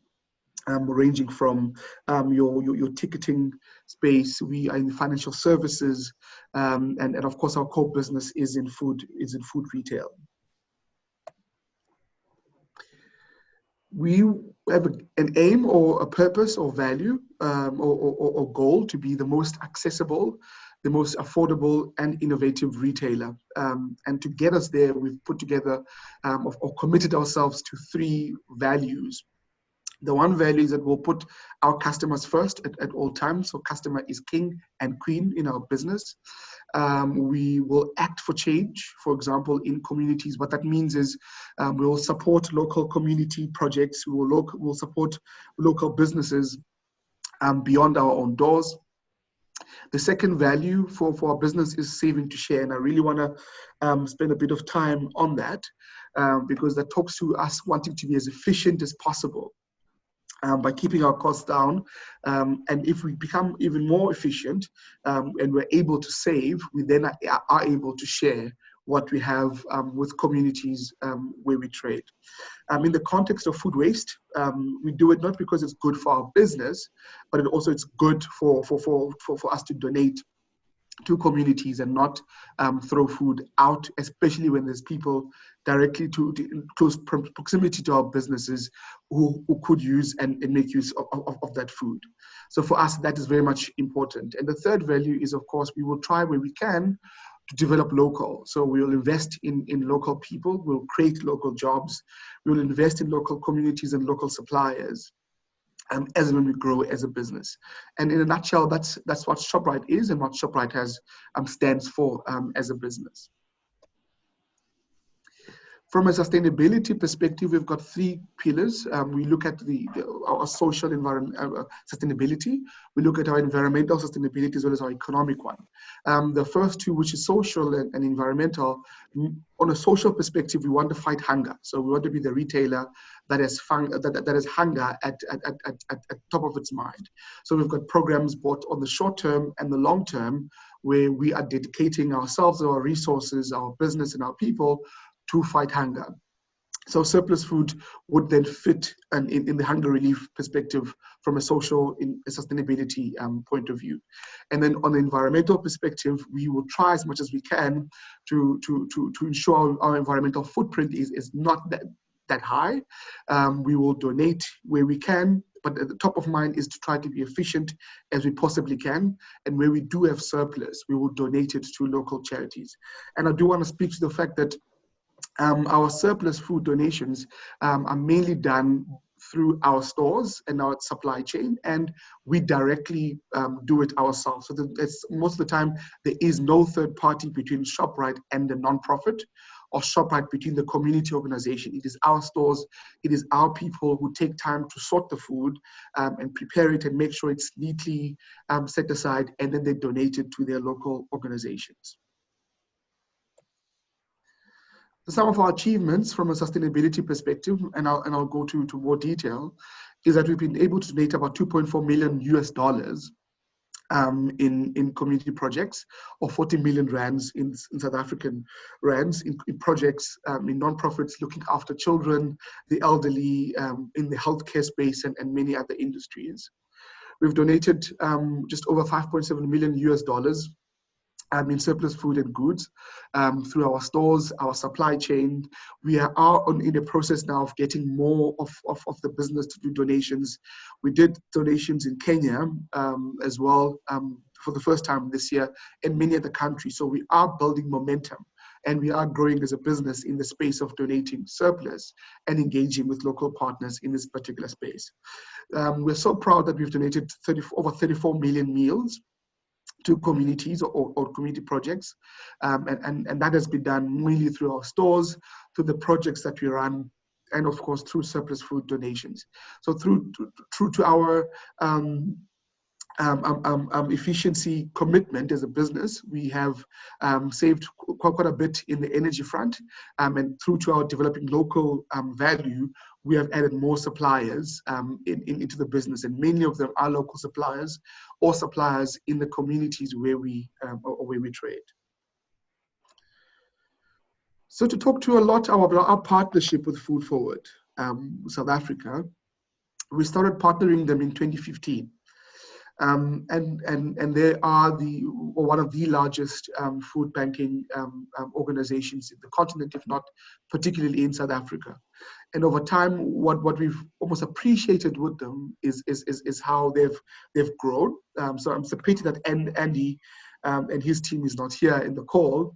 ranging from your ticketing space. We are in financial services, and of course our core business is in food retail. We have an aim or a purpose or value or goal to be the most accessible, the most affordable and innovative retailer. And to get us there, we've put together or committed ourselves to 3 values. The one value is that we'll put our customers first at all times. So customer is king and queen in our business. We will act for change, for example, in communities. What that means is we will support local community projects. We will support local businesses beyond our own doors. The second value for our business is saving to share. And I really want to spend a bit of time on that because that talks to us wanting to be as efficient as possible. By keeping our costs down. And if we become even more efficient and we're able to save, we then are able to share what we have with communities where we trade. In the context of food waste, we do it not because it's good for our business, but it's good for us to donate to communities and not throw food out, especially when there's people directly to close proximity to our businesses who could use and make use of that food. So for us, that is very much important. And the third value is, of course, we will try where we can to develop local. So we'll invest in local people, we'll create local jobs, we'll invest in local communities and local suppliers. As when we grow as a business. And in a nutshell, that's what ShopRite is and what ShopRite stands for as a business. From a sustainability perspective, we've got 3 pillars. We look at our social sustainability. We look at our environmental sustainability as well as our economic one. The first 2, which is social and environmental, on a social perspective, we want to fight hunger. So we want to be the retailer that has hunger at top of its mind. So we've got programs both on the short term and the long term, where we are dedicating ourselves, our resources, our business and our people to fight hunger. So surplus food would then fit in the hunger relief perspective from a social sustainability point of view. And then on the environmental perspective, we will try as much as we can to ensure our environmental footprint is not that high. We will donate where we can, but at the top of mind is to try to be efficient as we possibly can. And where we do have surplus, we will donate it to local charities. And I do want to speak to the fact that our surplus food donations are mainly done through our stores and our supply chain, and we directly do it ourselves. So most of the time, there is no third party between ShopRite and the nonprofit, or ShopRite between the community organization. It is our stores, it is our people who take time to sort the food and prepare it and make sure it's neatly set aside, and then they donate it to their local organizations. Some of our achievements from a sustainability perspective, and I'll go to more detail, is that we've been able to donate about $2.4 million in community projects, or 40 million rands in South African rands in projects in non-profits looking after children, the elderly, in the healthcare space, and many other industries. We've donated just over $5.7 million in surplus food and goods through our stores, our supply chain. We are in the process now of getting more of the business to do donations. We did donations in Kenya as well for the first time this year in many other countries. So we are building momentum, and we are growing as a business in the space of donating surplus and engaging with local partners in this particular space. We're so proud that we've donated over 34 million meals to communities or community projects. And that has been done mainly through our stores, through the projects that we run, and of course through surplus food donations. So through to our efficiency commitment as a business, we have saved quite a bit in the energy front, and through to our developing local value, we have added more suppliers into the business, and many of them are local suppliers or suppliers in the communities where we trade. So to talk to a lot about our partnership with Food Forward South Africa, we started partnering them in 2015. And they are one of the largest food banking organizations in the continent, if not particularly in South Africa. And over time, what we've almost appreciated with them is how they've grown. So I'm so pity that Andy and his team is not here in the call.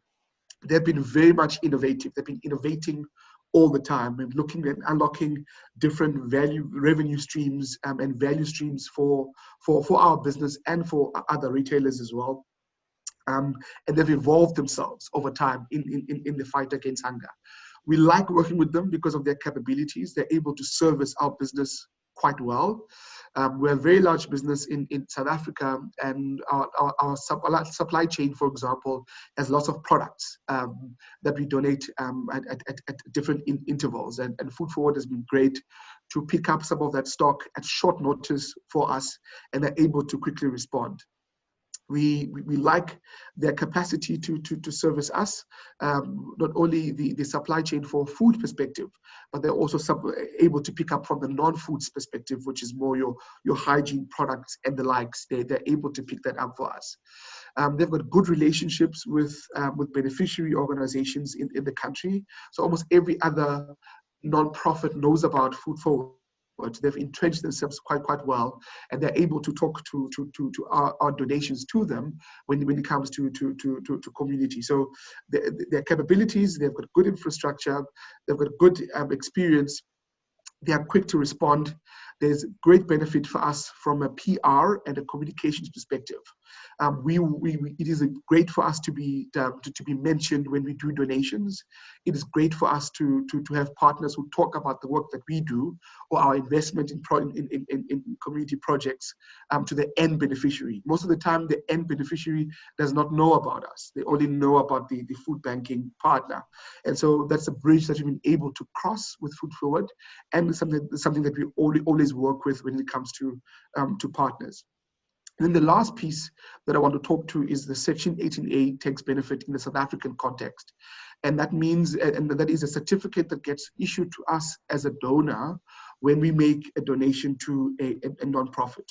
They've been very much innovative. They've been innovating all the time and looking at unlocking different revenue streams and value streams for our business and for other retailers as well. And they've evolved themselves over time in the fight against hunger. We like working with them because of their capabilities. They're able to service our business quite well. We're a very large business in South Africa, and our supply chain, for example, has lots of products that we donate at different intervals. And Food Forward has been great to pick up some of that stock at short notice for us, and they're able to quickly respond. We like their capacity to service us, not only the supply chain for food perspective, but they're also able to pick up from the non-foods perspective, which is more your hygiene products and the likes. They're able to pick that up for us. They've got good relationships with beneficiary organizations in the country. So almost every other non-profit knows about Food Forward. They've entrenched themselves quite well, and they're able to talk to our donations to them when it comes to community. So their capabilities, they've got good infrastructure, they've got good experience, they are quick to respond. There's great benefit for us from a PR and a communications perspective. It is great for us to be mentioned when we do donations. It is great for us to have partners who talk about the work that we do or our investment in community projects to the end beneficiary. Most of the time, the end beneficiary does not know about us. They only know about the food banking partner. And so that's a bridge that we've been able to cross with Food Forward, and something that we always work with when it comes to partners. And then the last piece that I want to talk to is the Section 18A tax benefit in the South African context. And that means, and that is a certificate that gets issued to us as a donor when we make a donation to a non-profit.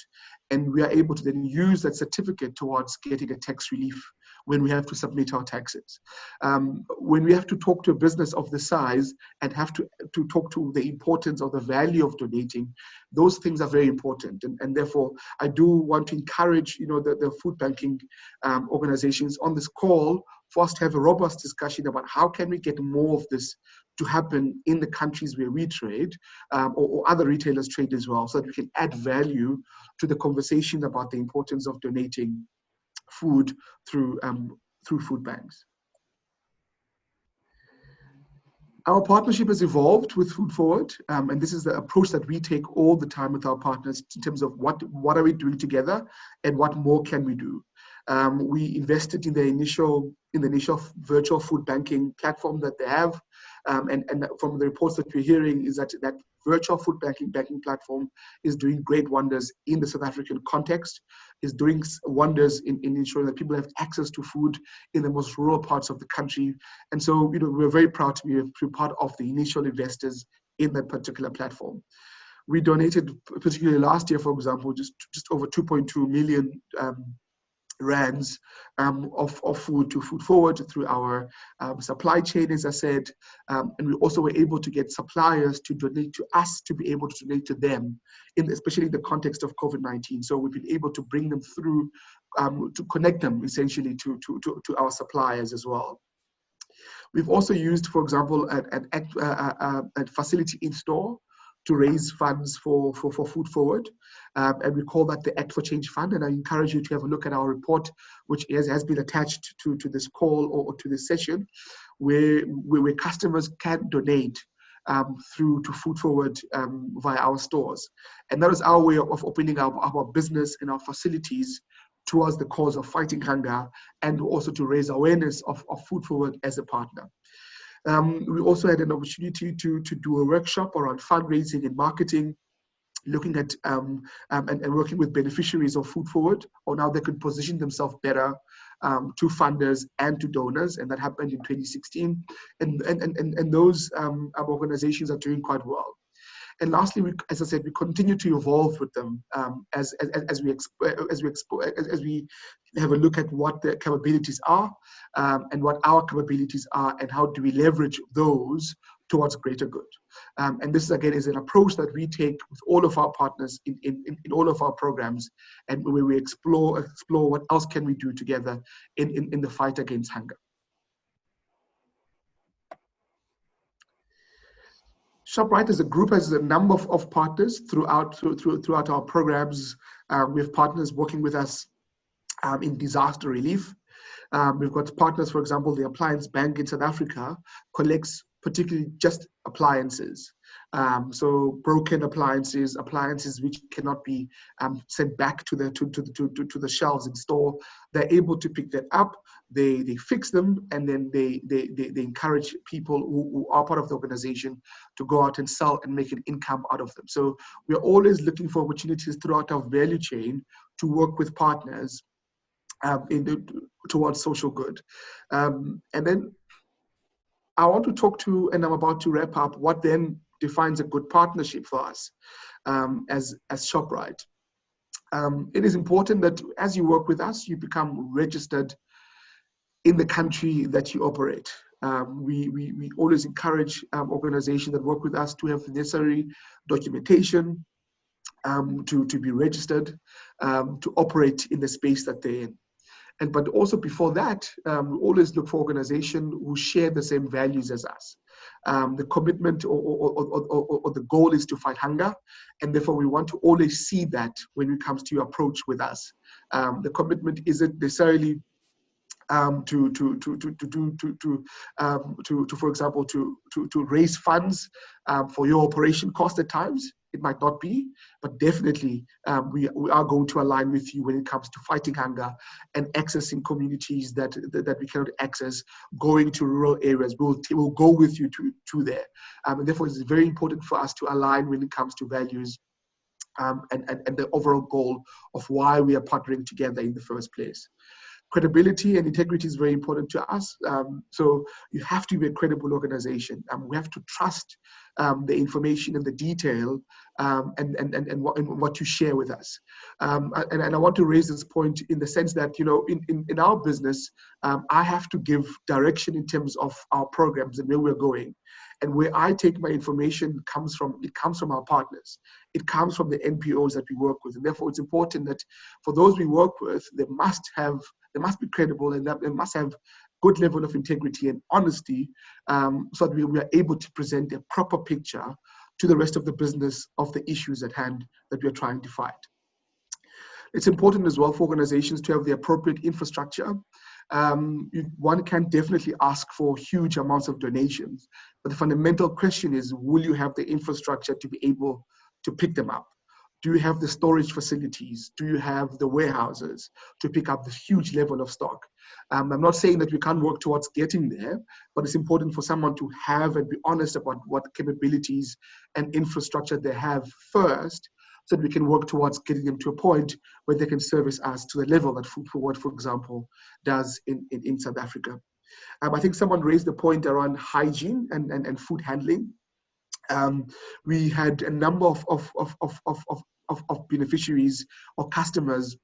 And we are able to then use that certificate towards getting a tax relief when we have to submit our taxes. When we have to talk to a business of the size and have to talk to the importance of the value of donating, those things are very important. And therefore, I do want to encourage the food banking organizations on this call for us to have a robust discussion about how can we get more of this to happen in the countries where we trade, or other retailers trade as well, so that we can add value to the conversation about the importance of donating food through food banks. Our partnership has evolved with Food Forward, and this is the approach that we take all the time with our partners in terms of what are we doing together and what more can we do. We invested in the initial virtual food banking platform that they have, and from the reports that we're hearing is that virtual food banking platform is doing great wonders in the South African context, is doing wonders in ensuring that people have access to food in the most rural parts of the country. And so, we're very proud to be part of the initial investors in that particular platform. We donated, particularly last year, for example, just over 2.2 million rands of food to Food Forward through our supply chain, as I said, and we also were able to get suppliers to donate to us to be able to donate to them, especially in the context of COVID-19. So we've been able to bring them through, to connect them essentially to our suppliers as well. We've also used, for example, a facility in store to raise funds for Food Forward, and we call that the Act for Change Fund. And I encourage you to have a look at our report, which has been attached to this call or to this session, where customers can donate through to Food Forward via our stores. And that is our way of opening up our business and our facilities towards the cause of fighting hunger, and also to raise awareness of Food Forward as a partner. We also had an opportunity to do a workshop around fundraising and marketing, looking at and working with beneficiaries of Food Forward on how they could position themselves better to funders and to donors, and that happened in 2016. And those organizations are doing quite well. And lastly, as I said, we continue to evolve with them as we have a look at what their capabilities are and what our capabilities are, and how do we leverage those towards greater good. And this again is an approach that we take with all of our partners in all of our programs, and where we explore what else can we do together in the fight against hunger. ShopRite as a group has a number of partners throughout our programs. We have partners working with us in disaster relief. We've got partners, for example, the Appliance Bank in South Africa collects particularly just appliances. So broken appliances which cannot be sent back to the shelves in store. They're able to pick that up. They fix them, and then they encourage people who are part of the organization to go out and sell and make an income out of them. So we're always looking for opportunities throughout our value chain to work with partners towards social good. And then I want to talk to, and I'm about to wrap up, what then defines a good partnership for us as ShopRite. It is important that as you work with us, you become registered in the country that you operate. We always encourage organizations that work with us to have the necessary documentation to be registered, to operate in the space that they're in. But also before that, we always look for organizations who share the same values as us. The commitment or the goal is to fight hunger, and therefore we want to always see that when it comes to your approach with us. The commitment isn't necessarily for example, to raise funds for your operation cost at times. It might not be, but definitely we are going to align with you when it comes to fighting hunger and accessing communities that we cannot access, going to rural areas. We'll go with you to there. And therefore, it's very important for us to align when it comes to values and the overall goal of why we are partnering together in the first place. Credibility and integrity is very important to us. So you have to be a credible organization. We have to trust the information and the detail and what you share with us. And I want to raise this point in the sense that, in our business, I have to give direction in terms of our programs and where we're going. And where I take my information comes from our partners. It comes from the NPOs that we work with. And therefore, it's important that for those we work with, they must be credible, and they must have good level of integrity and honesty, so that we are able to present a proper picture to the rest of the business of the issues at hand that we are trying to fight. It's important as well for organizations to have the appropriate infrastructure. One can definitely ask for huge amounts of donations, but the fundamental question is, will you have the infrastructure to be able to pick them up? Do you have the storage facilities? Do you have the warehouses to pick up the huge level of stock? I'm not saying that we can't work towards getting there, but it's important for someone to have and be honest about what capabilities and infrastructure they have first, so that we can work towards getting them to a point where they can service us to the level that Food Forward, for example, does in South Africa. I think someone raised the point around hygiene and food handling. We had a number of beneficiaries or customers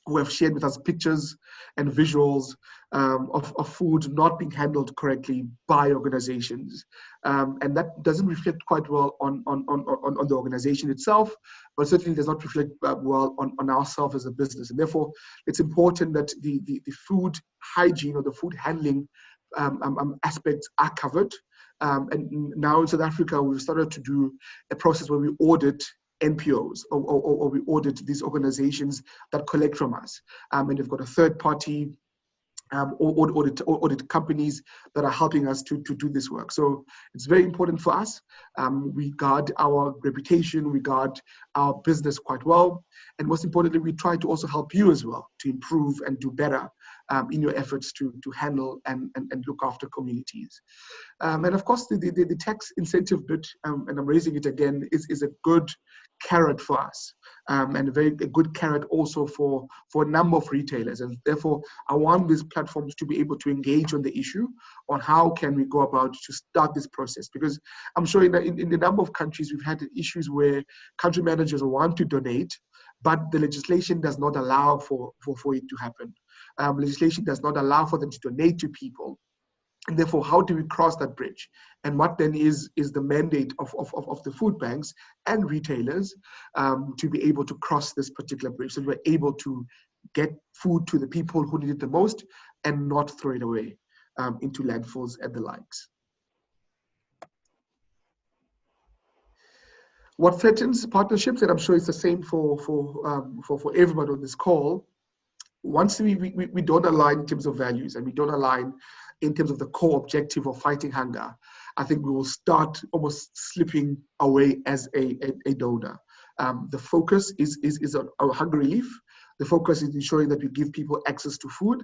who have shared with us pictures and visuals of food not being handled correctly by organizations. And that doesn't reflect quite well on the organization itself, but certainly does not reflect well on ourselves as a business. And therefore, it's important that the food hygiene or the food handling aspects are covered. And now in South Africa, we've started to do a process where we audit NPOs or we audit these organizations that collect from us. And we've got a third party audit companies that are helping us to do this work. So it's very important for us. We guard our reputation, we guard our business quite well. And most importantly, we try to also help you as well to improve and do better in your efforts to handle and look after communities. And of course, the tax incentive bit, and I'm raising it again, is a good carrot for us, and a good carrot also for a number of retailers. And therefore, I want these platforms to be able to engage on the issue on how can we go about to start this process. Because I'm sure in a number of countries, we've had issues where country managers want to donate, but the legislation does not allow for it to happen. Legislation does not allow for them to donate to people. And therefore, how do we cross that bridge? And what then is the mandate of the food banks and retailers to be able to cross this particular bridge, so we're able to get food to the people who need it the most and not throw it away into landfills and the likes. What threatens partnerships, and I'm sure it's the same for everyone on this call, once we don't align in terms of values and we don't align in terms of the core objective of fighting hunger, I think we will start almost slipping away as a donor. The focus is on hunger relief. The focus is ensuring that we give people access to food.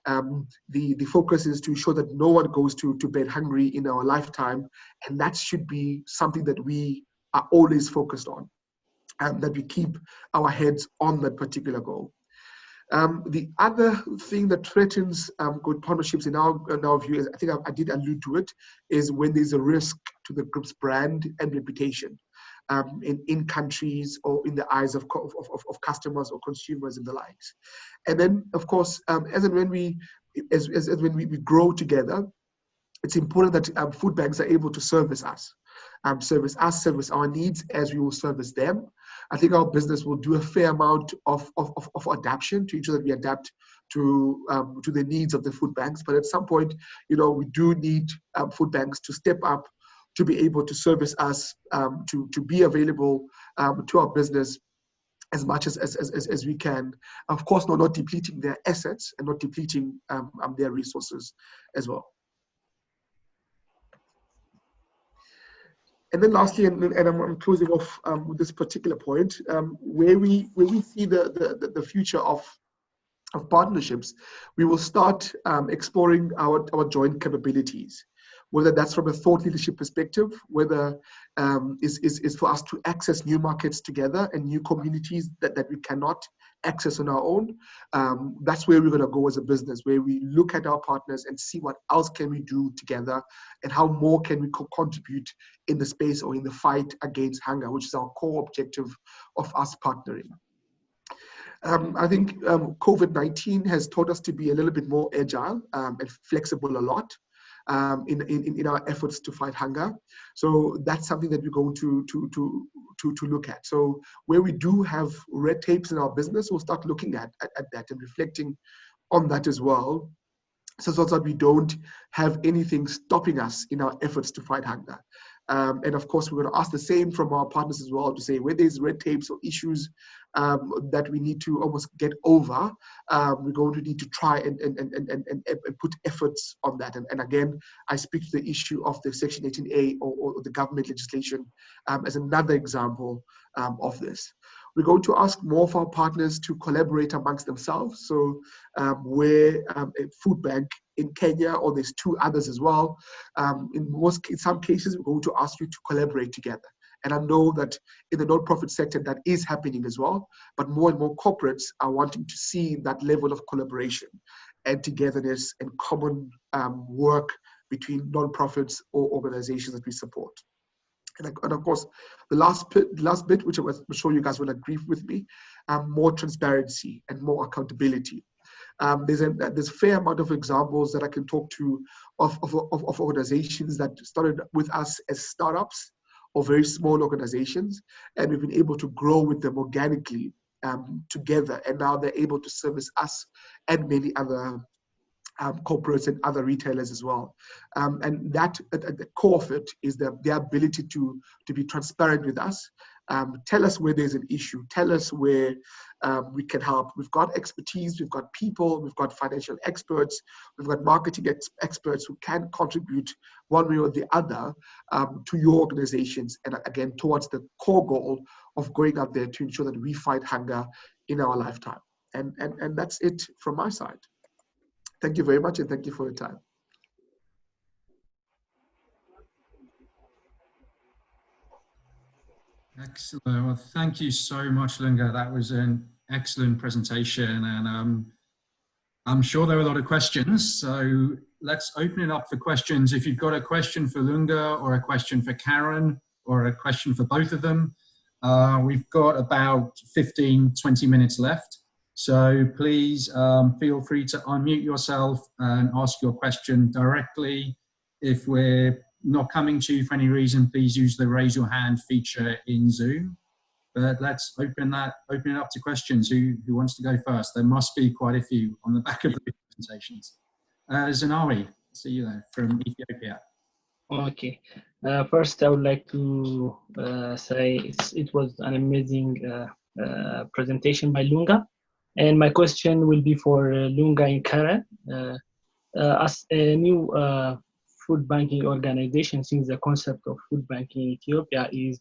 The focus is to ensure that no one goes to bed hungry in our lifetime. And that should be something that we are always focused on, and that we keep our heads on that particular goal. The other thing that threatens good partnerships in our view, is, I think I did allude to it, is when there's a risk to the group's brand and reputation in countries or in the eyes of customers or consumers and the likes. And then, of course, as when we grow together, it's important that food banks are able to service us, service our needs as we will service them. I think our business will do a fair amount of adaptation to ensure that we adapt to the needs of the food banks. But at some point, we do need food banks to step up to be able to service us, to be available to our business as much as we can. Of course, not depleting their assets and not depleting their resources as well. And then lastly, and I'm closing off with this particular point, where we see the future of partnerships, we will start exploring our joint capabilities, whether that's from a thought leadership perspective, whether is for us to access new markets together and new communities that we cannot access on our own. That's where we're going to go as a business, where we look at our partners and see what else can we do together and how more can we contribute in the space or in the fight against hunger, which is our core objective of us partnering. I think COVID-19 has taught us to be a little bit more agile and flexible a lot in our efforts to fight hunger. So that's something that we're going to look at. So where we do have red tapes in our business, we'll start looking at that and reflecting on that as well, so that we don't have anything stopping us in our efforts to fight hunger. And of course, we're going to ask the same from our partners as well, to say where there's red tapes or issues that we need to almost get over, we're going to need to try and put efforts on that. And again, I speak to the issue of the Section 18A or the government legislation as another example of this. We're going to ask more of our partners to collaborate amongst themselves. So where a food bank in Kenya, or there's two others as well, in some cases, we're going to ask you to collaborate together. And I know that in the non-profit sector, that is happening as well, but more and more corporates are wanting to see that level of collaboration and togetherness and common work between non-profits or organizations that we support. And of course, the last bit, which I'm sure you guys will agree with me, more transparency and more accountability. There's a fair amount of examples that I can talk to of organizations that started with us as startups or very small organizations, and we've been able to grow with them organically together, and now they're able to service us and many other corporates and other retailers as well. And that at the core of it is the ability to be transparent with us. Tell us where there's an issue. Tell us where we can help. We've got expertise, we've got people, we've got financial experts, we've got marketing experts who can contribute one way or the other to your organizations, and again, towards the core goal of going out there to ensure that we fight hunger in our lifetime. And that's it from my side. Thank you very much, and thank you for your time. Excellent. Well, thank you so much, Lunga. That was an excellent presentation, and I'm sure there are a lot of questions. So let's open it up for questions. If you've got a question for Lunga, or a question for Karen, or a question for both of them, we've got about 15-20 minutes left. So please feel free to unmute yourself and ask your question directly. If we're not coming to you for any reason, please use the raise your hand feature in Zoom. But let's open it up to questions. Who wants to go first? There must be quite a few on the back of the presentations. Zanawi, see you there from Ethiopia. Okay. First, I would like to say it was an amazing presentation by Lunga. And my question will be for Lunga and Karen. As a new food banking organization, since the concept of food banking in Ethiopia is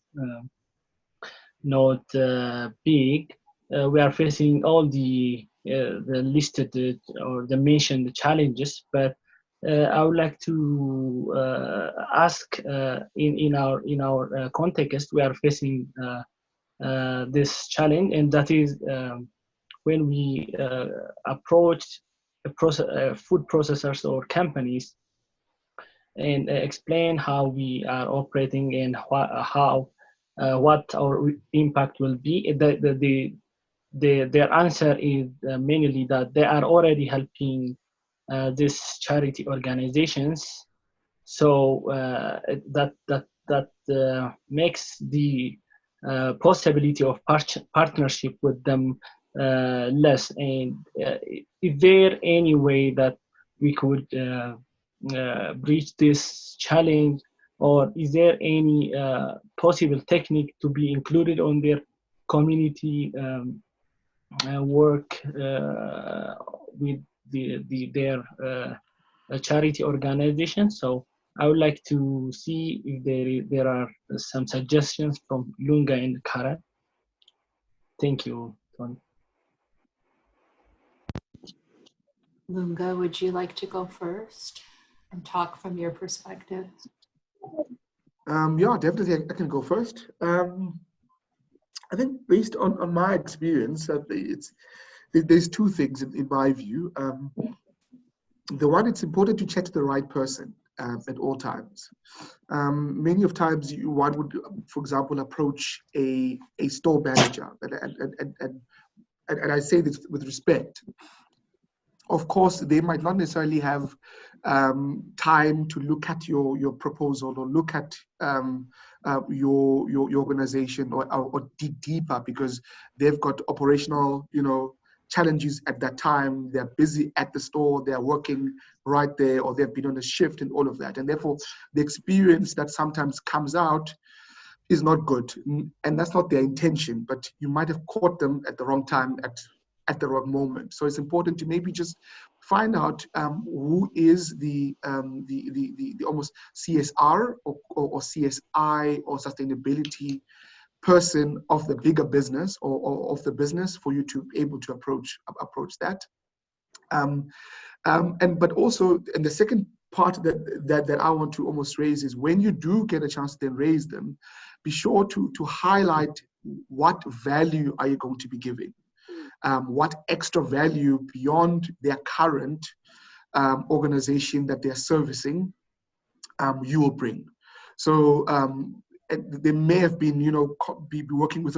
not big, we are facing all the listed or the mentioned challenges. But I would like to ask, in our context, we are facing this challenge, and that is when we approach food processors or companies and explain how we are operating and what our impact will be, their answer is mainly that they are already helping these charity organizations. So that makes the possibility of partnership with them less. And is there any way that we could breach this challenge, or is there any possible technique to be included on their community work with their charity organization? So I would like to see if there are some suggestions from Lunga and Karen. Thank you, Tony. Lunga, would you like to go first and talk from your perspective? Yeah, definitely I can go first. I think based on my experience, there's two things in my view. The one, it's important to chat to the right person at all times. Many of times one would, for example, approach a store manager, and I say this with respect. Of course, they might not necessarily have time to look at your proposal or look at your organization or dig deeper, because they've got operational, challenges at that time. They're busy at the store, they're working right there, or they've been on a shift and all of that. And therefore, the experience that sometimes comes out is not good. And that's not their intention, but you might have caught them at the wrong time, at the wrong moment. So it's important to maybe just find out who is the almost CSR or CSI or sustainability person of the bigger business or of the business, for you to be able to approach that. But also, and the second part that I want to almost raise is, when you do get a chance to then raise them, be sure to highlight what value are you going to be giving. What extra value beyond their current organization that they're servicing you will bring. So they may have been, be working with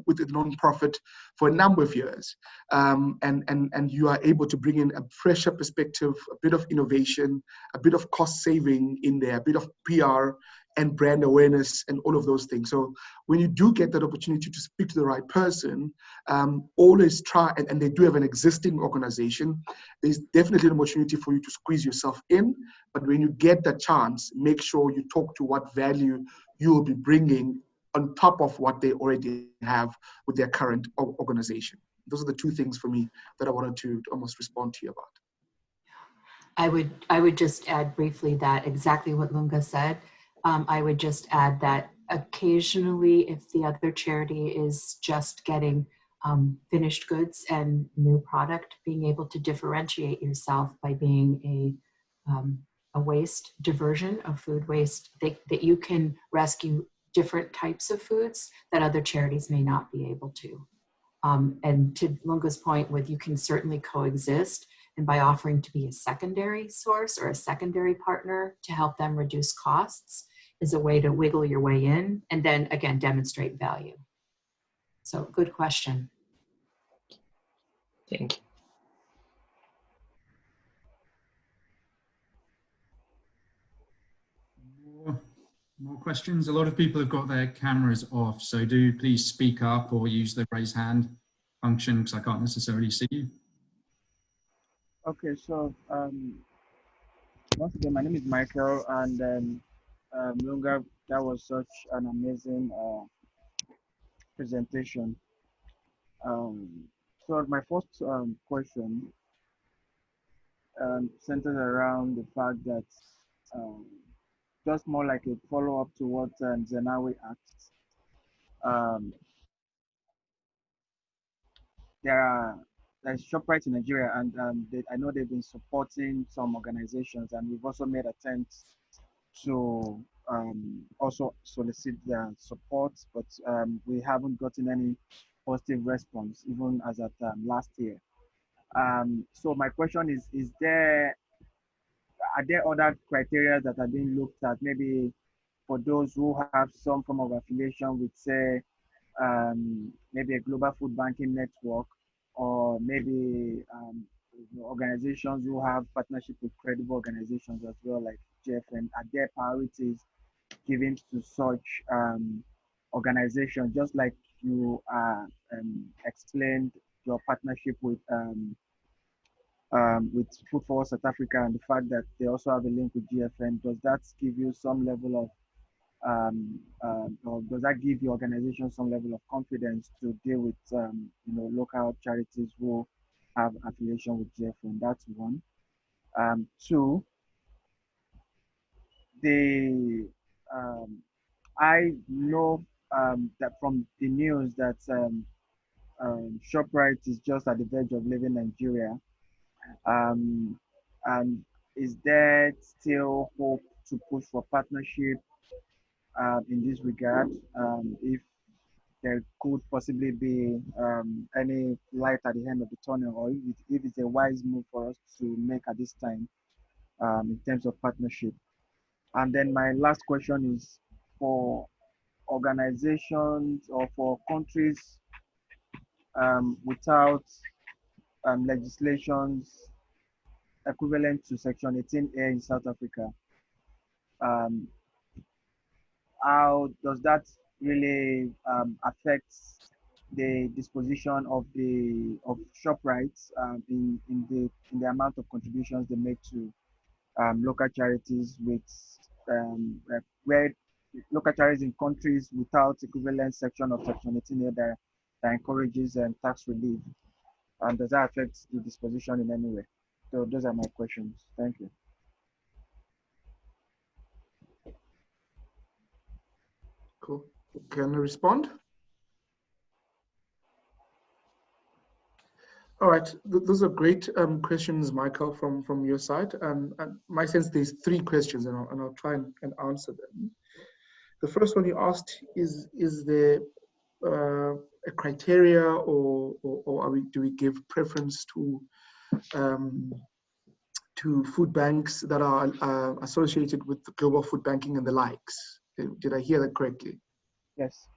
with a non-profit for a number of years, and you are able to bring in a fresher perspective, a bit of innovation, a bit of cost saving in there, a bit of PR and brand awareness and all of those things. So when you do get that opportunity to speak to the right person, always try, and they do have an existing organization, there's definitely an opportunity for you to squeeze yourself in. But when you get that chance, make sure you talk to what value you will be bringing on top of what they already have with their current organization. Those are the two things for me that I wanted to almost respond to you about. I would just add briefly that exactly what Lunga said. I would just add that occasionally, if the other charity is just getting finished goods and new product, being able to differentiate yourself by being a waste diversion of food waste, that you can rescue different types of foods that other charities may not be able to. And to Lunga's point, with you can certainly coexist, and by offering to be a secondary source or a secondary partner to help them reduce costs is a way to wiggle your way in and then again demonstrate value. So good question. Thank you. More questions? A lot of people have got their cameras off, so do please speak up or use the raise hand function because I can't necessarily see you. Okay, so once again, my name is Michael, and then Lunga, that was such an amazing presentation. So my first question centers around the fact that just more like a follow-up to what Zenawi asked. There's ShopRite in Nigeria, and I know they've been supporting some organizations, and we've also made attempts to also solicit their support, but we haven't gotten any positive response, even as at last year. So my question is are there other criteria that are being looked at, maybe for those who have some form of affiliation with, say, maybe a global food banking network, or maybe organizations who have partnership with credible organizations as well, like GFN? Are there priorities given to such organizations, just like you explained your partnership with Food for South Africa and the fact that they also have a link with GFN? Does that give you some level of or does that give the organization some level of confidence to deal with local charities who have affiliation with GFN? That's one. Two, I know that from the news that ShopRite is just at the verge of leaving Nigeria. And is there still hope to push for partnership in this regard? If there could possibly be any light at the end of the tunnel, or if it's a wise move for us to make at this time in terms of partnership. And then my last question is for organizations or for countries without legislations equivalent to Section 18A in South Africa. How does that really affect the disposition of ShopRites in the amount of contributions they make to local charities where local charities in countries without equivalent section of Section 18A that encourages tax relief? Does that affect the disposition in any way? So those are my questions. Thank you. Cool. Can I respond? All right, those are great questions, Michael, from your side. And my sense, there's three questions, and I'll try and answer them. The first one you asked is there a criteria, or do we give preference to food banks that are associated with the global food banking and the likes? Did I hear that correctly? Yes.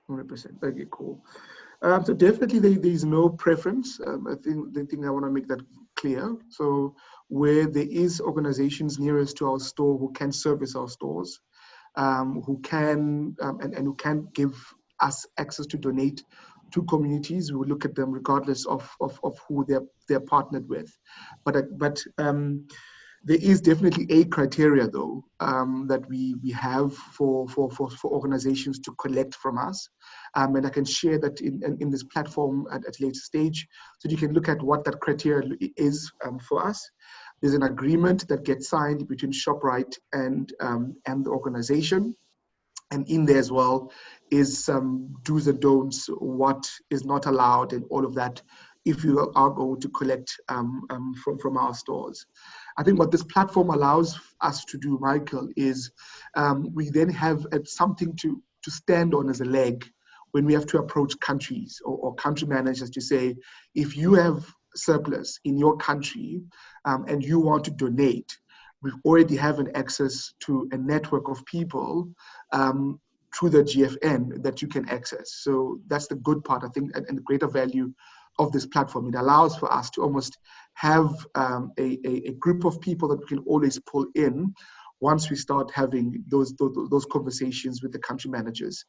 100%. Okay, cool. So definitely there is no preference. I think I want to make that clear. So where there is organizations nearest to our store who can service our stores, who can and who can give us access to donate to communities, we will look at them regardless of who they're partnered with. But there is definitely a criteria though that we have for organizations to collect from us, and I can share that in this platform at a later stage, so you can look at what that criteria is for us. There's an agreement that gets signed between ShopRite and the organization. And in there as well is some do's and don'ts, what is not allowed and all of that, if you are going to collect from our stores. I think what this platform allows us to do, Michael, is we then have something to stand on as a leg when we have to approach countries or country managers to say, if you have surplus in your country and you want to donate, we already have an access to a network of people through the GFN that you can access. So that's the good part, I think, and the greater value of this platform. It allows for us to almost have a group of people that we can always pull in once we start having those conversations with the country managers.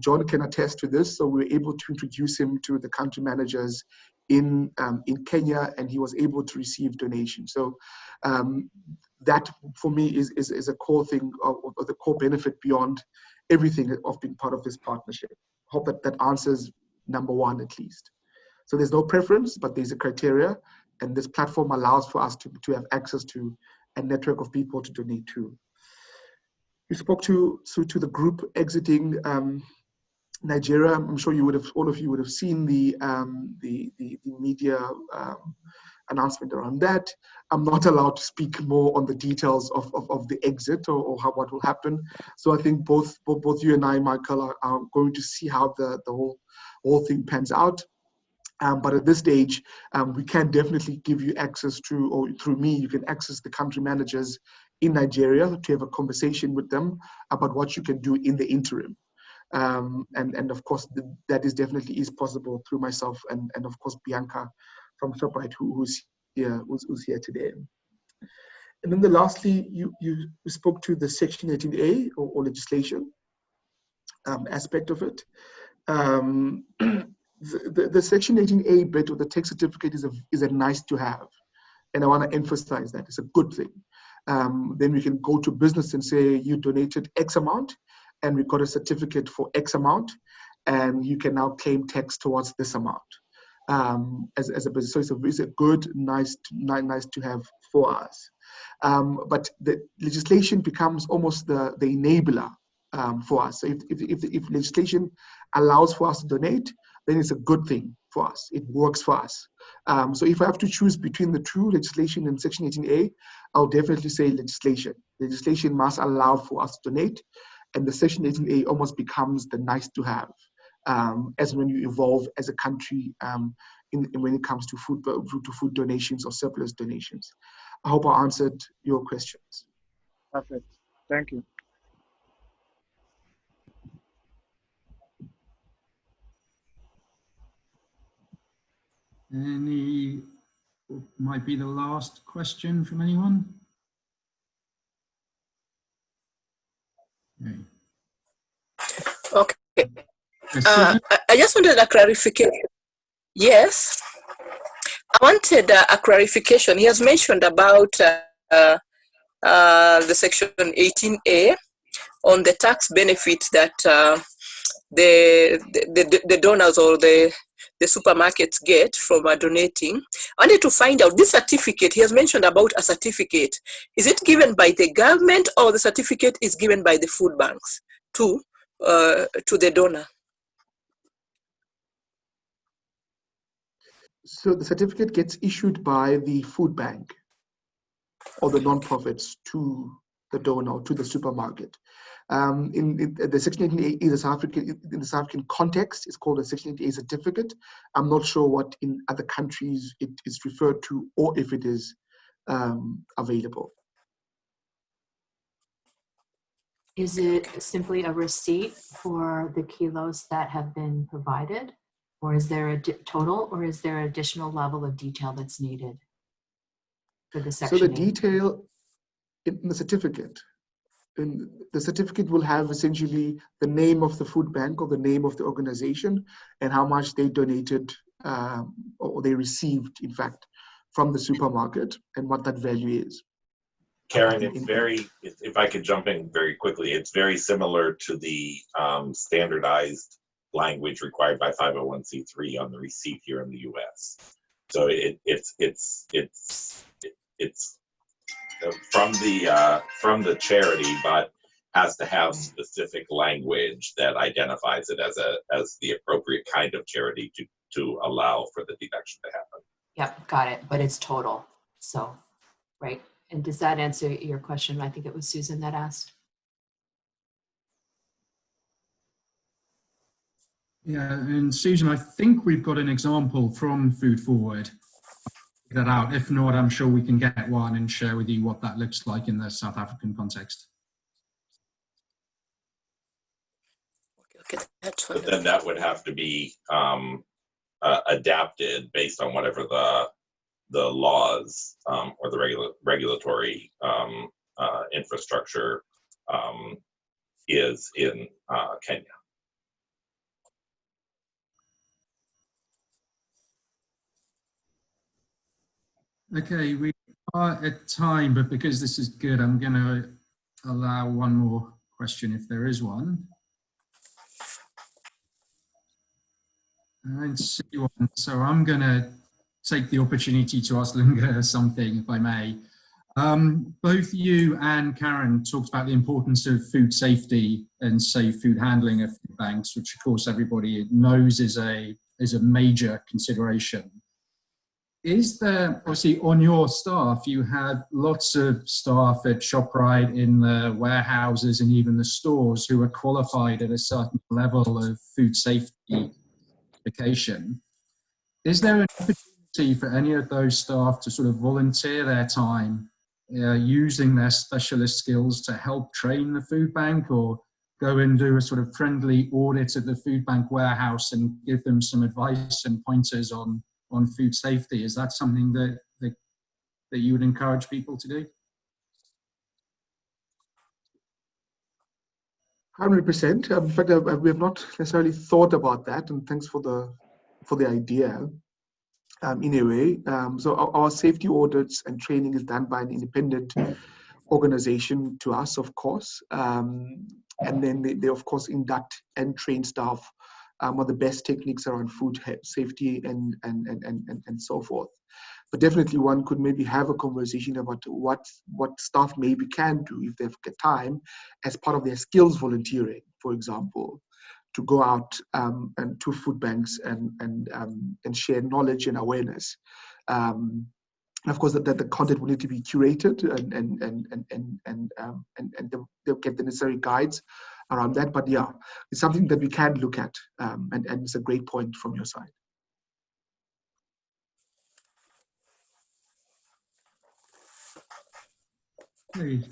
John can attest to this, so we were able to introduce him to the country managers in Kenya, and he was able to receive donations. So that for me is a core thing, or the core benefit beyond everything of being part of this partnership. Hope that answers number one at least. So there's no preference, but there's a criteria, and this platform allows for us to have access to a network of people to donate to. You spoke to the group exiting Nigeria. I'm sure all of you would have seen the media announcement around that. I'm not allowed to speak more on the details of the exit or what will happen. So I think both you and I, Michael, are going to see how the whole thing pans out. But at this stage, we can definitely give you access to, or through me, you can access the country managers in Nigeria to have a conversation with them about what you can do in the interim. And of course, that is definitely possible through myself and of course, Bianca from ShopRite, who's here today. And then lastly, you spoke to the Section 18A or legislation aspect of it. The Section 18A bit of the tax certificate is a nice to have. And I want to emphasize that it's a good thing. Then we can go to business and say, you donated X amount and we got a certificate for X amount, and you can now claim tax towards this amount as a business. So it's a good, nice to have for us. But the legislation becomes almost the enabler for us. So if legislation allows for us to donate, then it's a good thing for us. It works for us. So if I have to choose between the two, legislation and Section 18A, I'll definitely say legislation. Legislation must allow for us to donate, and the Section 18A almost becomes the nice to have as when you evolve as a country when it comes to food donations or surplus donations. I hope I answered your questions. Perfect. Thank you. Might be the last question from anyone? Okay. I just wanted a clarification. Yes. I wanted a clarification. He has mentioned about the Section 18A on the tax benefit that the donors or the supermarkets get from donating. I wanted to find out this certificate. He has mentioned about a certificate. Is it given by the government, or the certificate is given by the food banks to the donor? So the certificate gets issued by the food bank or the non-profits to the donor, to the supermarket. In the Section 18A in the South African context, it's called a Section 18A certificate. I'm not sure what in other countries it is referred to, or if it is available. Is it simply a receipt for the kilos that have been provided? Or is there a total, or is there an additional level of detail that's needed for the So the Section 8? detail in the certificate, the certificate will have essentially the name of the food bank or the name of the organization and how much they donated or they received, in fact, from the supermarket and what that value is. Karen, it's very, if I could jump in very quickly, it's very similar to the standardized language required by 501c3 on the receipt here in the U.S. So it's from the charity, but has to have specific language that identifies it as the appropriate kind of charity to allow for the deduction to happen. Yep, got it. But it's total. So, right. And does that answer your question? I think it was Susan that asked. Yeah, and Susan, I think we've got an example from Food Forward. That out. If not, I'm sure we can get one and share with you what that looks like in the South African context. But then that would have to be adapted based on whatever the laws or the regulatory infrastructure is in Kenya. Okay, we are at time, but because this is good, I'm going to allow one more question if there is one. I don't see one, so I'm going to take the opportunity to ask Lunga something, if I may. Both you and Karen talked about the importance of food safety and safe food handling of food banks, which of course everybody knows is a major consideration. Is there, obviously on your staff, you have lots of staff at ShopRite in the warehouses and even the stores who are qualified at a certain level of food safety certification. Is there an opportunity for any of those staff to sort of volunteer their time using their specialist skills to help train the food bank, or go and do a sort of friendly audit of the food bank warehouse and give them some advice and pointers on food safety? Is that something that you would encourage people to do? 100%. In fact, we have not necessarily thought about that, and thanks for the idea. In a way, so our safety audits and training is done by an independent organization to us, of course, and then they of course induct and train staff on the best techniques around food safety and so forth. But definitely one could maybe have a conversation about what staff maybe can do if they've got time as part of their skills volunteering, for example, to go out and to food banks and share knowledge and awareness. And of course, that the content will need to be curated and they'll get the necessary guides around that. But yeah, it's something that we can look at, and it's a great point from your side. Okay.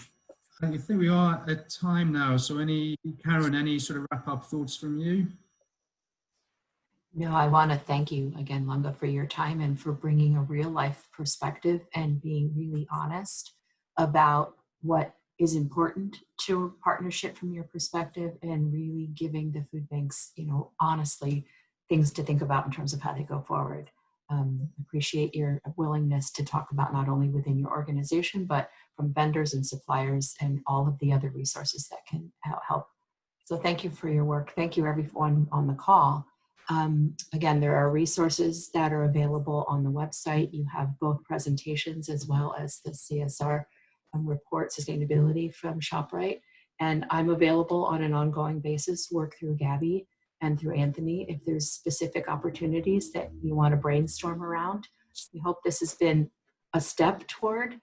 I think we are at time now. So Karen, any sort of wrap-up thoughts from you? No, I want to thank you again, Lunga, for your time and for bringing a real-life perspective and being really honest about what is important to partnership from your perspective, and really giving the food banks, honestly, things to think about in terms of how they go forward. Appreciate your willingness to talk about not only within your organization, but from vendors and suppliers and all of the other resources that can help. So thank you for your work. Thank you everyone on the call. Again, there are resources that are available on the website. You have both presentations as well as the CSR report, sustainability from ShopRite. And I'm available on an ongoing basis, work through Gabby and through Anthony if there's specific opportunities that you want to brainstorm around. We hope this has been a step toward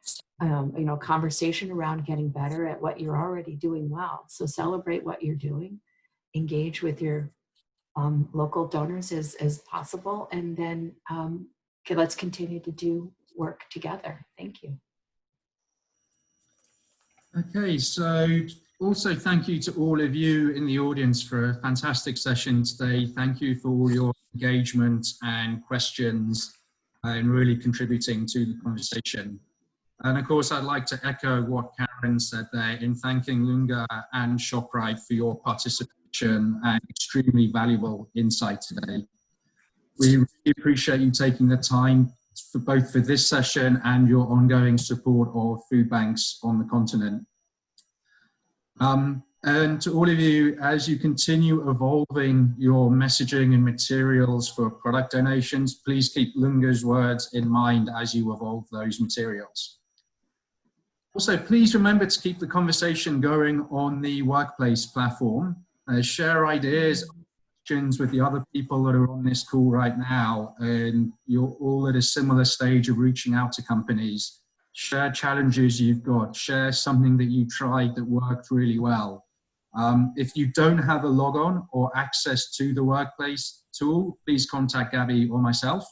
conversation around getting better at what you're already doing well. So celebrate what you're doing, engage with your local donors as possible, and then let's continue to do work together. Thank you. Okay, so Also, thank you to all of you in the audience for a fantastic session today. Thank you for all your engagement and questions and really contributing to the conversation. And of course, I'd like to echo what Karen said there in thanking Lunga and ShopRite for your participation and extremely valuable insight today. We really appreciate you taking the time for both for this session and your ongoing support of food banks on the continent. And to all of you, as you continue evolving your messaging and materials for product donations, please keep Lunga's words in mind as you evolve those materials. Also, please remember to keep the conversation going on the Workplace platform. Share ideas, questions with the other people that are on this call right now, and you're all at a similar stage of reaching out to companies. Share challenges you've got, share something that you tried that worked really well. If you don't have a logon or access to the Workplace tool, please contact Gabby or myself.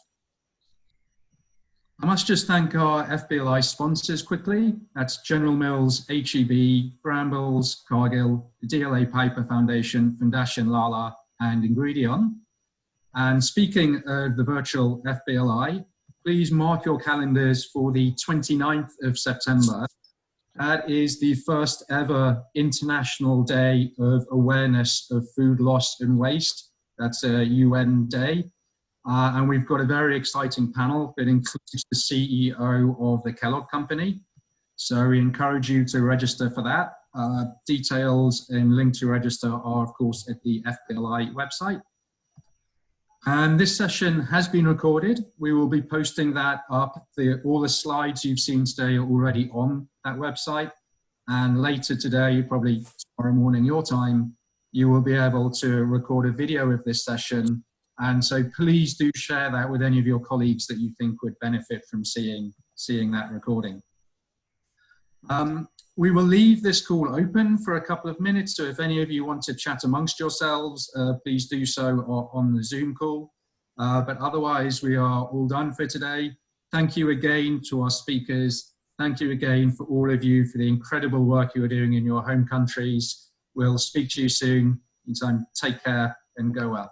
I must just thank our FBLI sponsors quickly. That's General Mills, HEB, Brambles, Cargill, the DLA Piper Foundation, Fondation Lala, and Ingredion. And speaking of the virtual FBLI, please mark your calendars for the 29th of September. That is the first ever International Day of Awareness of Food Loss and Waste. That's a UN day. And we've got a very exciting panel that includes the CEO of the Kellogg Company. So we encourage you to register for that. Details and link to register are, of course, at the FBLI website. And this session has been recorded. We will be posting that up. All the slides you've seen today are already on that website. And later today, probably tomorrow morning your time, you will be able to record a video of this session. And so please do share that with any of your colleagues that you think would benefit from seeing that recording. We will leave this call open for a couple of minutes, so if any of you want to chat amongst yourselves, please do so on the Zoom call. But otherwise, we are all done for today. Thank you again to our speakers. Thank you again for all of you for the incredible work you are doing in your home countries. We'll speak to you soon. In time, take care and go well.